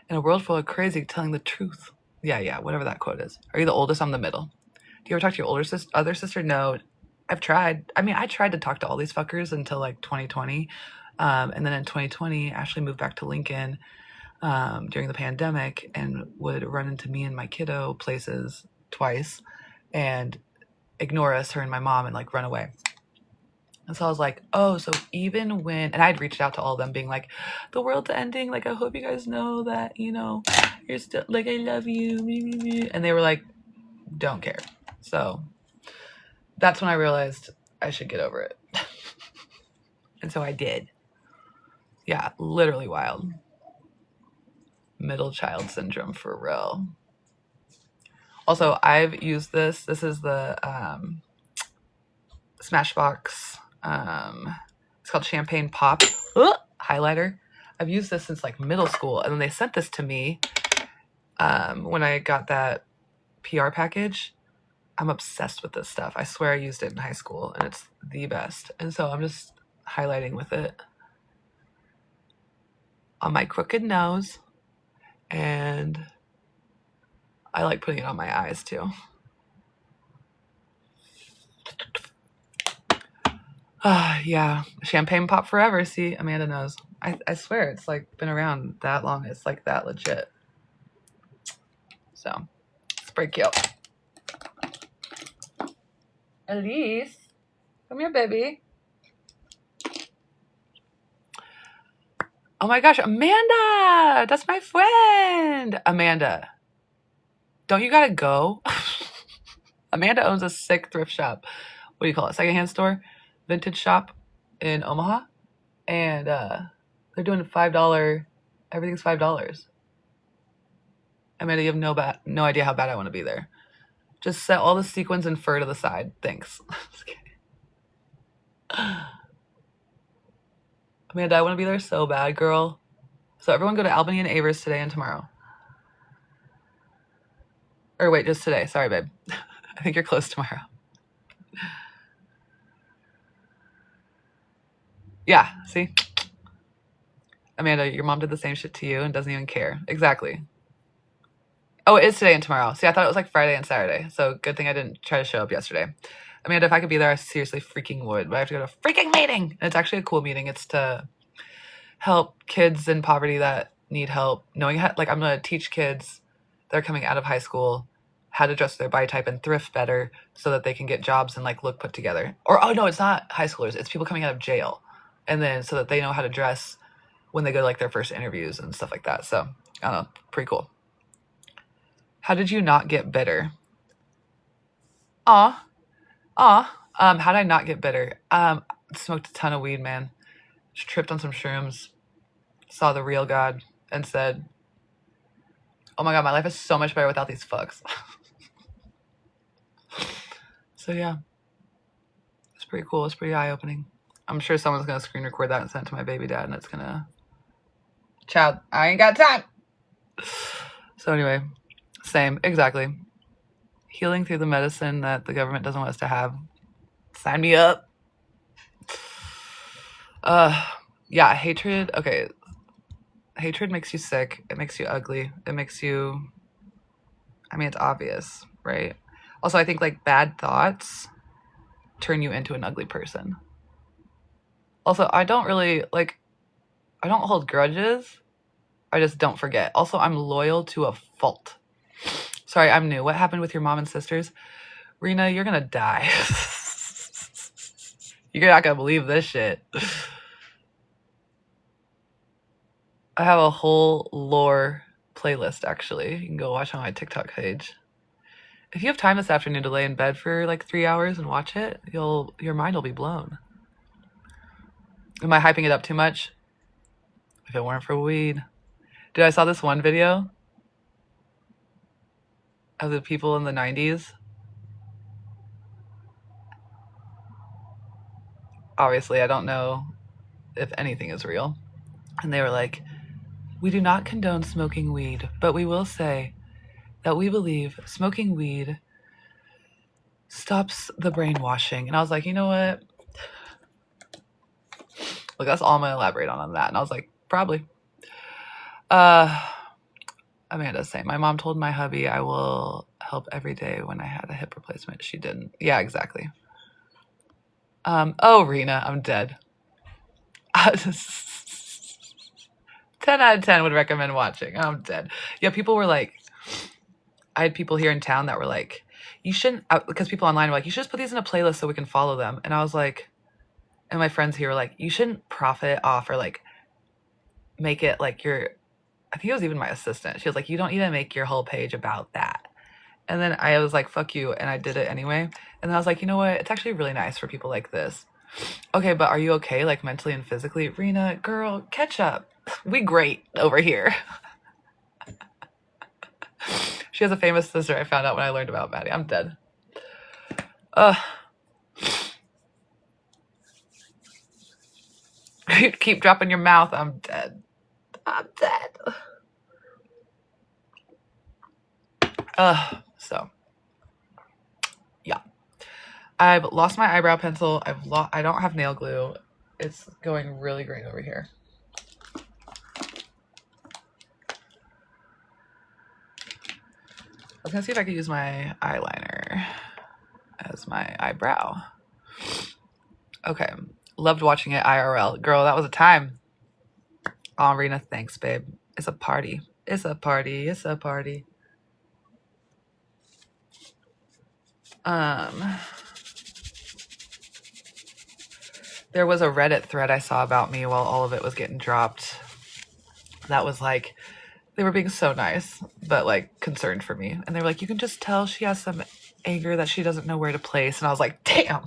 In a world full of crazy, telling the truth. Yeah, whatever that quote is. Are you the oldest? I'm the middle. Do you ever talk to your other sister? No. I've tried. I mean, I tried to talk to all these fuckers until like 2020. And then in 2020, Ashley moved back to Lincoln during the pandemic and would run into me and my kiddo places twice and ignore us, her and my mom, and like run away. And so I was like, oh, so even when, and I'd reached out to all of them being like, the world's ending. Like, I hope you guys know that, you know, you're still, like, I love you. And they were like, don't care. So that's when I realized I should get over it. And so I did. Yeah, literally wild. Middle child syndrome for real. Also, I've used this. This is the Smashbox. It's called Champagne Pop highlighter. I've used this since like middle school. And then they sent this to me when I got that PR package. I'm obsessed with this stuff. I swear I used it in high school and it's the best. And so I'm just highlighting with it on my crooked nose. And I like putting it on my eyes too. Yeah. Champagne Pop forever. See, Amanda knows. I swear it's like been around that long. It's like that legit. So it's pretty cute. Elise, come here, baby. Oh my gosh, Amanda! That's my friend! Amanda, don't you gotta go? Amanda owns a sick thrift shop. What do you call it? Secondhand store? Vintage shop in Omaha. And they're doing $5. Everything's $5. Amanda, you have no idea how bad I want to be there. Just set all the sequins and fur to the side. Thanks. Amanda, I want to be there so bad, girl. So everyone go to Albany and Avers today and tomorrow. Or wait, just today. Sorry, babe. I think you're closed tomorrow. Yeah, see? Amanda, your mom did the same shit to you and doesn't even care. Exactly. Oh, it is today and tomorrow. See, I thought it was like Friday and Saturday. So good thing I didn't try to show up yesterday. Amanda, if I could be there, I seriously freaking would. But I have to go to a freaking meeting. And it's actually a cool meeting. It's to help kids in poverty that need help. Knowing how, like, I'm going to teach kids that are coming out of high school how to dress their body type and thrift better so that they can get jobs and like look put together. Or, oh no, it's not high schoolers. It's people coming out of jail. And then so that they know how to dress when they go to like their first interviews and stuff like that. So I don't know, pretty cool. How did you not get bitter? How'd I not get bitter? Smoked a ton of weed, man. Just tripped on some shrooms, saw the real God, and said, oh my God, my life is so much better without these fucks. So yeah, it's pretty cool. It's pretty eye-opening. I'm sure someone's going to screen record that and send it to my baby dad, and it's going to... Child, I ain't got time. So anyway, same, exactly. Healing through the medicine that the government doesn't want us to have. Sign me up. Yeah, hatred. Okay. Hatred makes you sick. It makes you ugly. It makes you, I mean, it's obvious, right? Also, I think like bad thoughts turn you into an ugly person. Also, I don't hold grudges. I just don't forget. Also, I'm loyal to a fault. Sorry, I'm new. What happened with your mom and sisters? Rena, you're gonna die. You're not gonna believe this shit. I have a whole lore playlist, actually. You can go watch on my TikTok page. If you have time this afternoon to lay in bed for like 3 hours and watch it, your mind will be blown. Am I hyping it up too much? If it weren't for weed. Dude, I saw this one video of the people in the 90s. Obviously, I don't know if anything is real. And they were like, we do not condone smoking weed, but we will say that we believe smoking weed stops the brainwashing. And I was like, you know what? Look, that's all I'm going to elaborate on that. And I was like, probably. Amanda's saying, my mom told my hubby I will help every day when I had a hip replacement. She didn't. Yeah, exactly. Oh, Rena, I'm dead. 10 out of 10 would recommend watching. I'm dead. Yeah, people were like, I had people here in town that were like, you shouldn't, because people online were like, you should just put these in a playlist so we can follow them. And I was like, and my friends here were like, you shouldn't profit off or like make it like your, I think it was even my assistant. She was like, you don't need to make your whole page about that. And then I was like, fuck you. And I did it anyway. And then I was like, you know what? It's actually really nice for people like this. Okay, but are you okay, like mentally and physically? Rena, girl, catch up. We great over here. She has a famous sister I found out when I learned about Maddie. I'm dead. Keep dropping your mouth. I'm dead. I'm dead. So, yeah. I've lost my eyebrow pencil. I don't have nail glue. It's going really great over here. I was gonna see if I could use my eyeliner as my eyebrow. Okay. Loved watching it IRL. Girl, that was a time. Oh, Rena, thanks, babe. It's a party. It's a party. It's a party. There was a Reddit thread I saw about me while all of it was getting dropped. That was like, they were being so nice, but like concerned for me. And they were like, you can just tell she has some anger that she doesn't know where to place. And I was like, damn,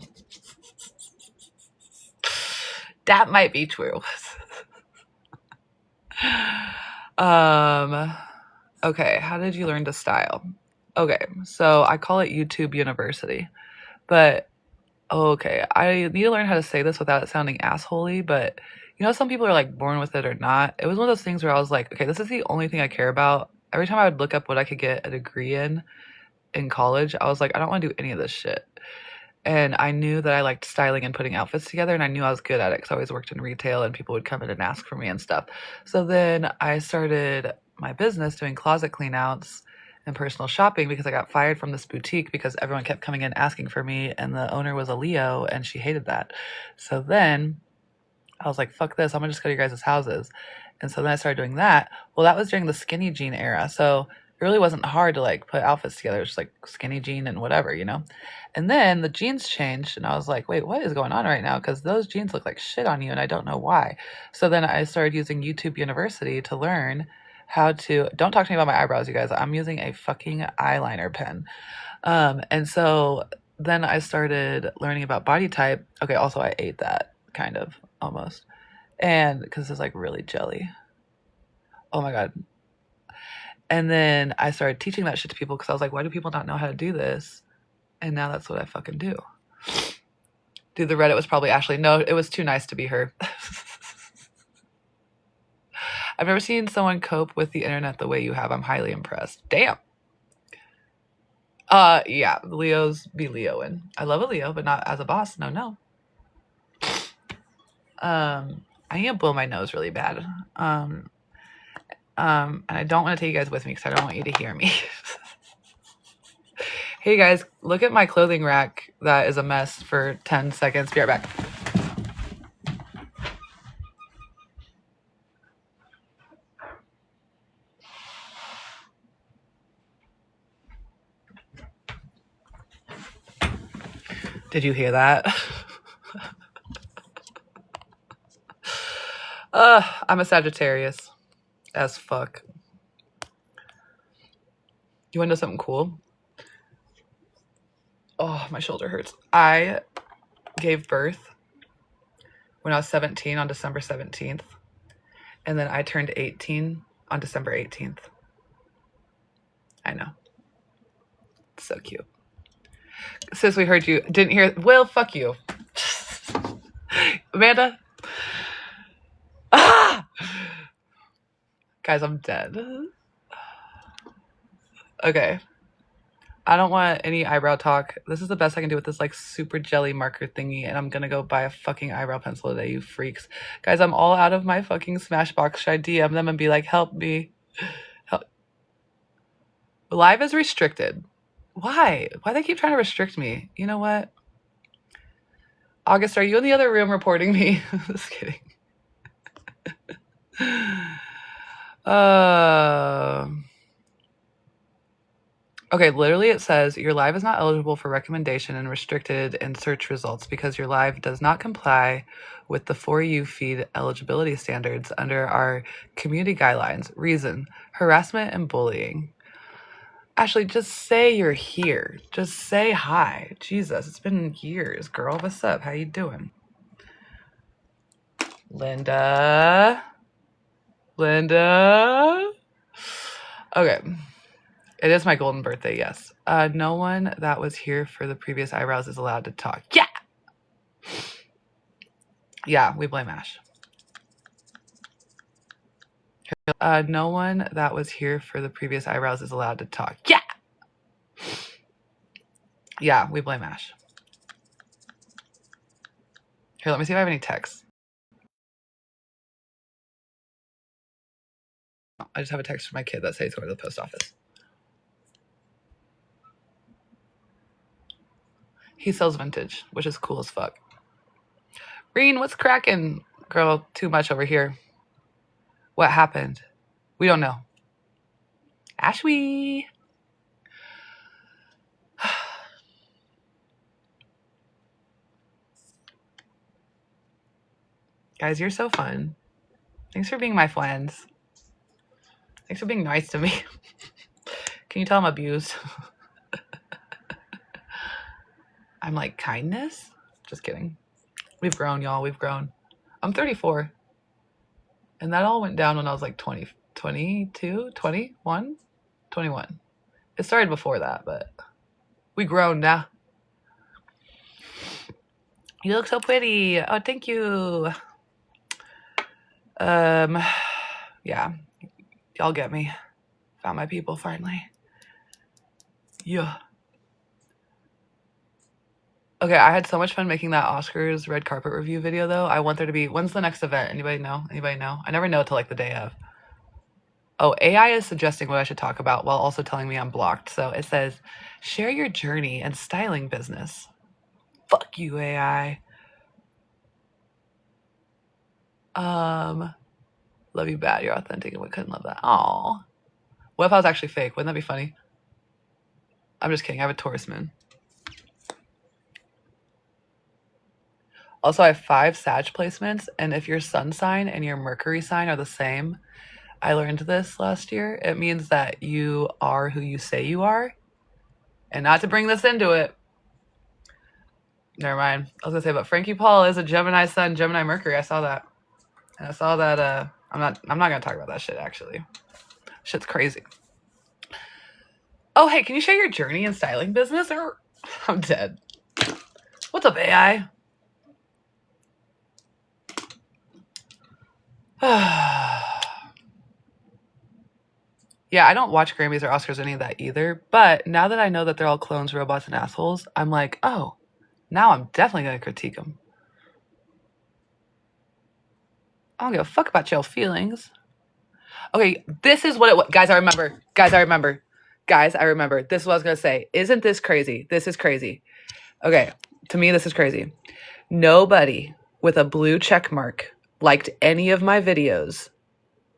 that might be true. Okay, how did you learn to style? Okay, so I call it YouTube University, but okay, I need to learn how to say this without it sounding assholey, but you know, some people are like born with it or not. It was one of those things where I was like, okay, this is the only thing I care about. Every time I would look up what I could get a degree in college, I was like, I don't want to do any of this shit. And I knew that I liked styling and putting outfits together, and I knew I was good at it because I always worked in retail and people would come in and ask for me and stuff. So then I started my business doing closet clean outs and personal shopping because I got fired from this boutique because everyone kept coming in asking for me, and the owner was a Leo and she hated that. So then I was like, fuck this, I'm gonna just go to your guys' houses. And so then I started doing that. Well, that was during the skinny jean era. So it really wasn't hard to like put outfits together. It's just like skinny jean and whatever, you know? And then the jeans changed and I was like, wait, what is going on right now? Because those jeans look like shit on you and I don't know why. So then I started using YouTube University to learn how to, don't talk to me about my eyebrows, you guys. I'm using a fucking eyeliner pen. And so then I started learning about body type. Okay, also I ate that kind of almost. And because it's like really jelly. Oh my God. And then I started teaching that shit to people because I was like, why do people not know how to do this? And now that's what I fucking do. Dude, the Reddit was probably Ashley. No, it was too nice to be her. I've never seen someone cope with the internet the way you have. I'm highly impressed. Damn. Yeah, Leos be Leoing. I love a Leo, but not as a boss. No. I need to blow my nose really bad. And I don't want to take you guys with me because I don't want you to hear me. Hey guys, look at my clothing rack that is a mess for 10 seconds. Be right back. Did you hear that? I'm a Sagittarius as fuck. You want to know something cool? Oh, my shoulder hurts. I gave birth when I was 17 on December 17th. And then I turned 18 on December 18th. I know. It's so cute. Sis, we heard you. Didn't hear. Well, fuck you. Amanda? Ah! Guys, I'm dead. Okay. I don't want any eyebrow talk. This is the best I can do with this like super jelly marker thingy, and I'm gonna go buy a fucking eyebrow pencil today, you freaks. Guys, I'm all out of my fucking Smashbox. Should I DM them and be like, help me? Help. Live is restricted. Why? Why they keep trying to restrict me? You know what? August, are you in the other room reporting me? Just kidding. Okay, literally it says your live is not eligible for recommendation and restricted in search results because your live does not comply with the For You feed eligibility standards under our community guidelines. Reason, harassment and bullying. Ashley, just say you're here. Just say hi. Jesus, it's been years, girl. What's up? How you doing? Linda. Okay. It is my golden birthday, yes. No one that was here for the previous eyebrows is allowed to talk. Yeah! Yeah, we blame Ash. No one that was here for the previous eyebrows is allowed to talk. Yeah! Yeah, we blame Ash. Here, let me see if I have any texts. I just have a text from my kid that says he's going to the post office. He sells vintage, which is cool as fuck. Reen, what's cracking? Girl, too much over here. What happened? We don't know. Ashwee. Guys, you're so fun. Thanks for being my friends. Thanks for being nice to me. Can you tell I'm abused? I'm like, kindness? Just kidding. We've grown, y'all. We've grown. I'm 34. And that all went down when I was like 20, 22, 21, 21. It started before that, but we grown now. You look so pretty. Oh, thank you. Yeah. Y'all get me. Found my people finally. Yeah. Okay, I had so much fun making that Oscars red carpet review video, though. I want there to be... When's the next event? Anybody know? Anybody know? I never know till, like, the day of. Oh, AI is suggesting what I should talk about while also telling me I'm blocked. So it says, share your journey and styling business. Fuck you, AI. Love you bad. You're authentic and we couldn't love that. Aw. What if I was actually fake? Wouldn't that be funny? I'm just kidding. I have a Taurus moon. Also, I have 5 Sag placements, and if your sun sign and your Mercury sign are the same, I learned this last year, it means that you are who you say you are. And not to bring this into it. Never mind. I was going to say, but Frankie Paul is a Gemini sun, Gemini Mercury. I saw that. And I saw that, I'm not going to talk about that shit, actually. Shit's crazy. Oh, hey, can you share your journey in styling business? Or I'm dead. What's up, AI? Yeah, I don't watch Grammys or Oscars or any of that either. But now that I know that they're all clones, robots, and assholes, I'm like, oh, now I'm definitely going to critique them. I don't give a fuck about your feelings. Okay, this is what it was. Guys, I remember. This is what I was going to say. Isn't this crazy? This is crazy. Okay, to me, this is crazy. Nobody with a blue check mark liked any of my videos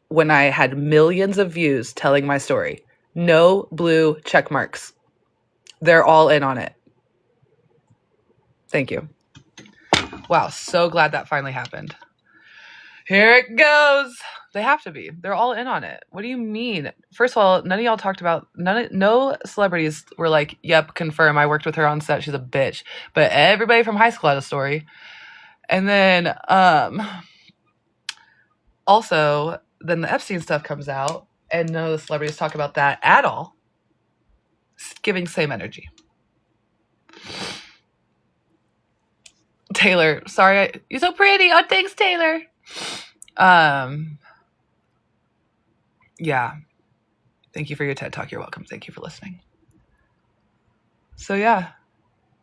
when I had millions of views telling my story. No blue check marks. They're all in on it. Thank you. Wow, so glad that finally happened. Here it goes. They have to be. They're all in on it. What do you mean? First of all, none of y'all talked about, no celebrities were like, yep, confirm, I worked with her on set, she's a bitch. But everybody from high school had a story. And then also, then the Epstein stuff comes out, and none of the celebrities talk about that at all. Giving same energy. Taylor, sorry, you're so pretty. Oh, thanks, Taylor. Yeah. Thank you for your TED Talk. You're welcome. Thank you for listening. So yeah,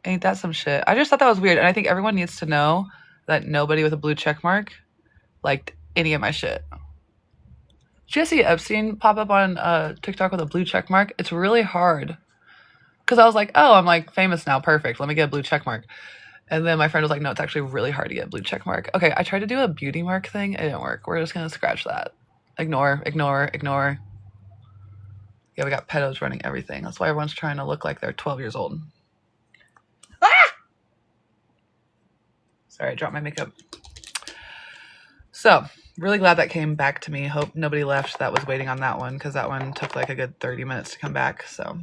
ain't that some shit? I just thought that was weird, and I think everyone needs to know that nobody with a blue check mark liked any of my shit. Did you guys see Epstein pop up on TikTok with a blue check mark? It's really hard. Because I was like, oh, I'm like famous now. Perfect. Let me get a blue check mark. And then my friend was like, no, it's actually really hard to get a blue check mark. Okay, I tried to do a beauty mark thing. It didn't work. We're just going to scratch that. Ignore. Yeah, we got pedos running everything. That's why everyone's trying to look like they're 12 years old. Ah! Sorry, I dropped my makeup. So, really glad that came back to me. Hope nobody left that was waiting on that one, because that one took like a good 30 minutes to come back. So,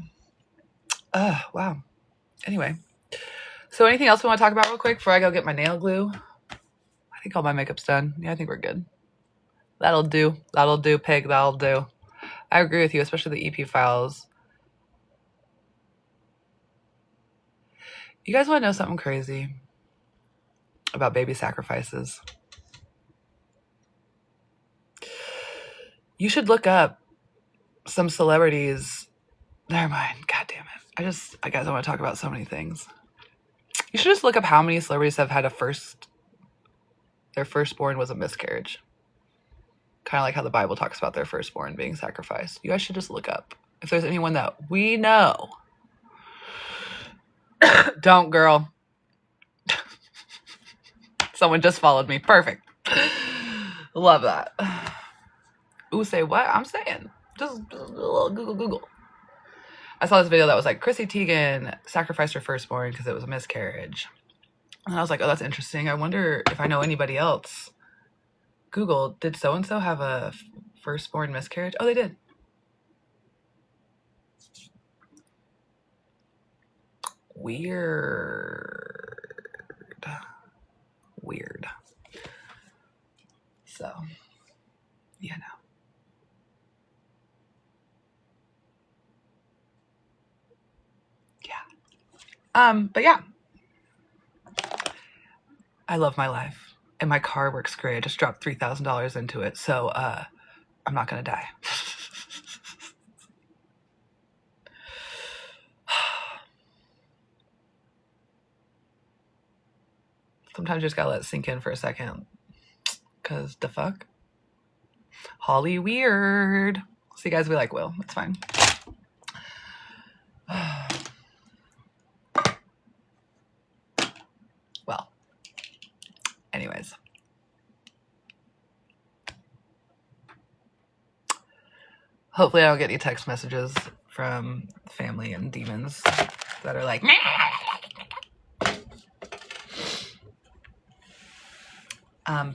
wow. Anyway. So anything else we want to talk about real quick before I go get my nail glue? I think all my makeup's done. Yeah, I think we're good. That'll do. That'll do, pig. That'll do. I agree with you, especially the EP files. You guys want to know something crazy about baby sacrifices? You should look up some celebrities. Never mind. God damn it. Guys, I want to talk about so many things. You should just look up how many celebrities have had their firstborn was a miscarriage. Kind of like how the Bible talks about their firstborn being sacrificed. You guys should just look up if there's anyone that we know. Don't, girl. Someone just followed me. Perfect. Love that. Ooh, say what? I'm saying. Just a little Google. I saw this video that was like, Chrissy Teigen sacrificed her firstborn because it was a miscarriage. And I was like, oh, that's interesting. I wonder if I know anybody else. Google, did so-and-so have a firstborn miscarriage? Oh, they did. Weird. So, yeah, no. But yeah, I love my life, and my car works great. I just dropped $3,000 into it, so I'm not gonna die. Sometimes you just gotta let it sink in for a second, cause the fuck, Holly weird. So you guys be like, well, it's fine. Well, anyways. Hopefully I don't get any text messages from family and demons that are like,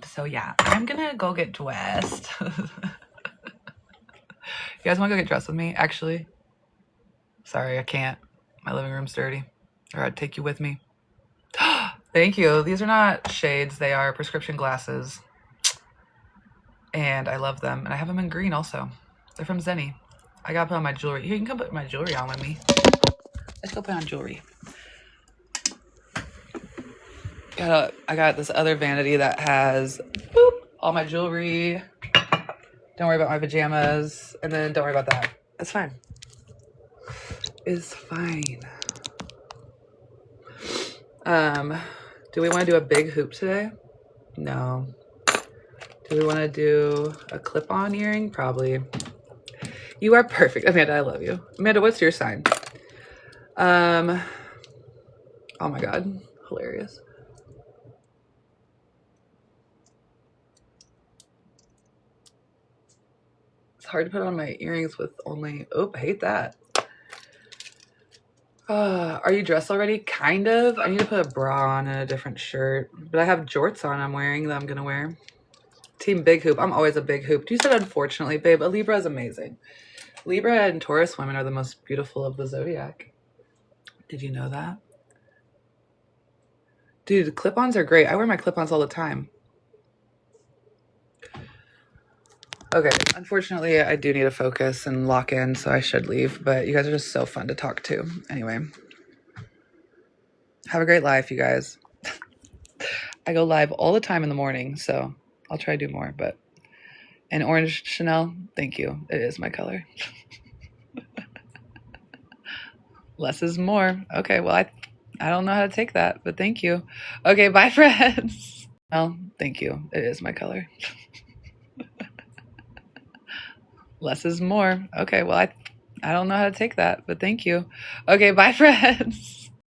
so yeah, I'm gonna go get dressed. You guys wanna go get dressed with me? Actually, sorry, I can't. My living room's dirty. Or I'd take you with me. Thank you. These are not shades. They are prescription glasses. And I love them. And I have them in green also. They're from Zenny. I gotta put on my jewelry. Here, you can come put my jewelry on with me. Let's go put on jewelry. I got this other vanity that has all my jewelry. Don't worry about my pajamas. And then don't worry about that. It's fine. It's fine. Do we want to do a big hoop today? No. Do we want to do a clip-on earring? Probably. You are perfect. Amanda, I love you. Amanda, what's your sign? Oh my God. Hilarious. It's hard to put on my earrings with only... Oh, I hate that. Are you dressed already? Kind of. I need to put a bra on and a different shirt. But I have jorts on I'm wearing that I'm going to wear. Team Big Hoop. I'm always a big hoop. You said unfortunately, babe. A Libra is amazing. Libra and Taurus women are the most beautiful of the zodiac. Did you know that? Dude, clip-ons are great. I wear my clip-ons all the time. Okay, unfortunately, I do need to focus and lock in, so I should leave. But you guys are just so fun to talk to. Anyway, have a great life, you guys. I go live all the time in the morning, so I'll try to do more. But and orange Chanel, thank you. It is my color. Less is more. Okay, well, I don't know how to take that, but thank you. Okay, bye, friends. Well, thank you. It is my color. Less is more. Okay, well, I don't know how to take that, but thank you. Okay, bye, friends.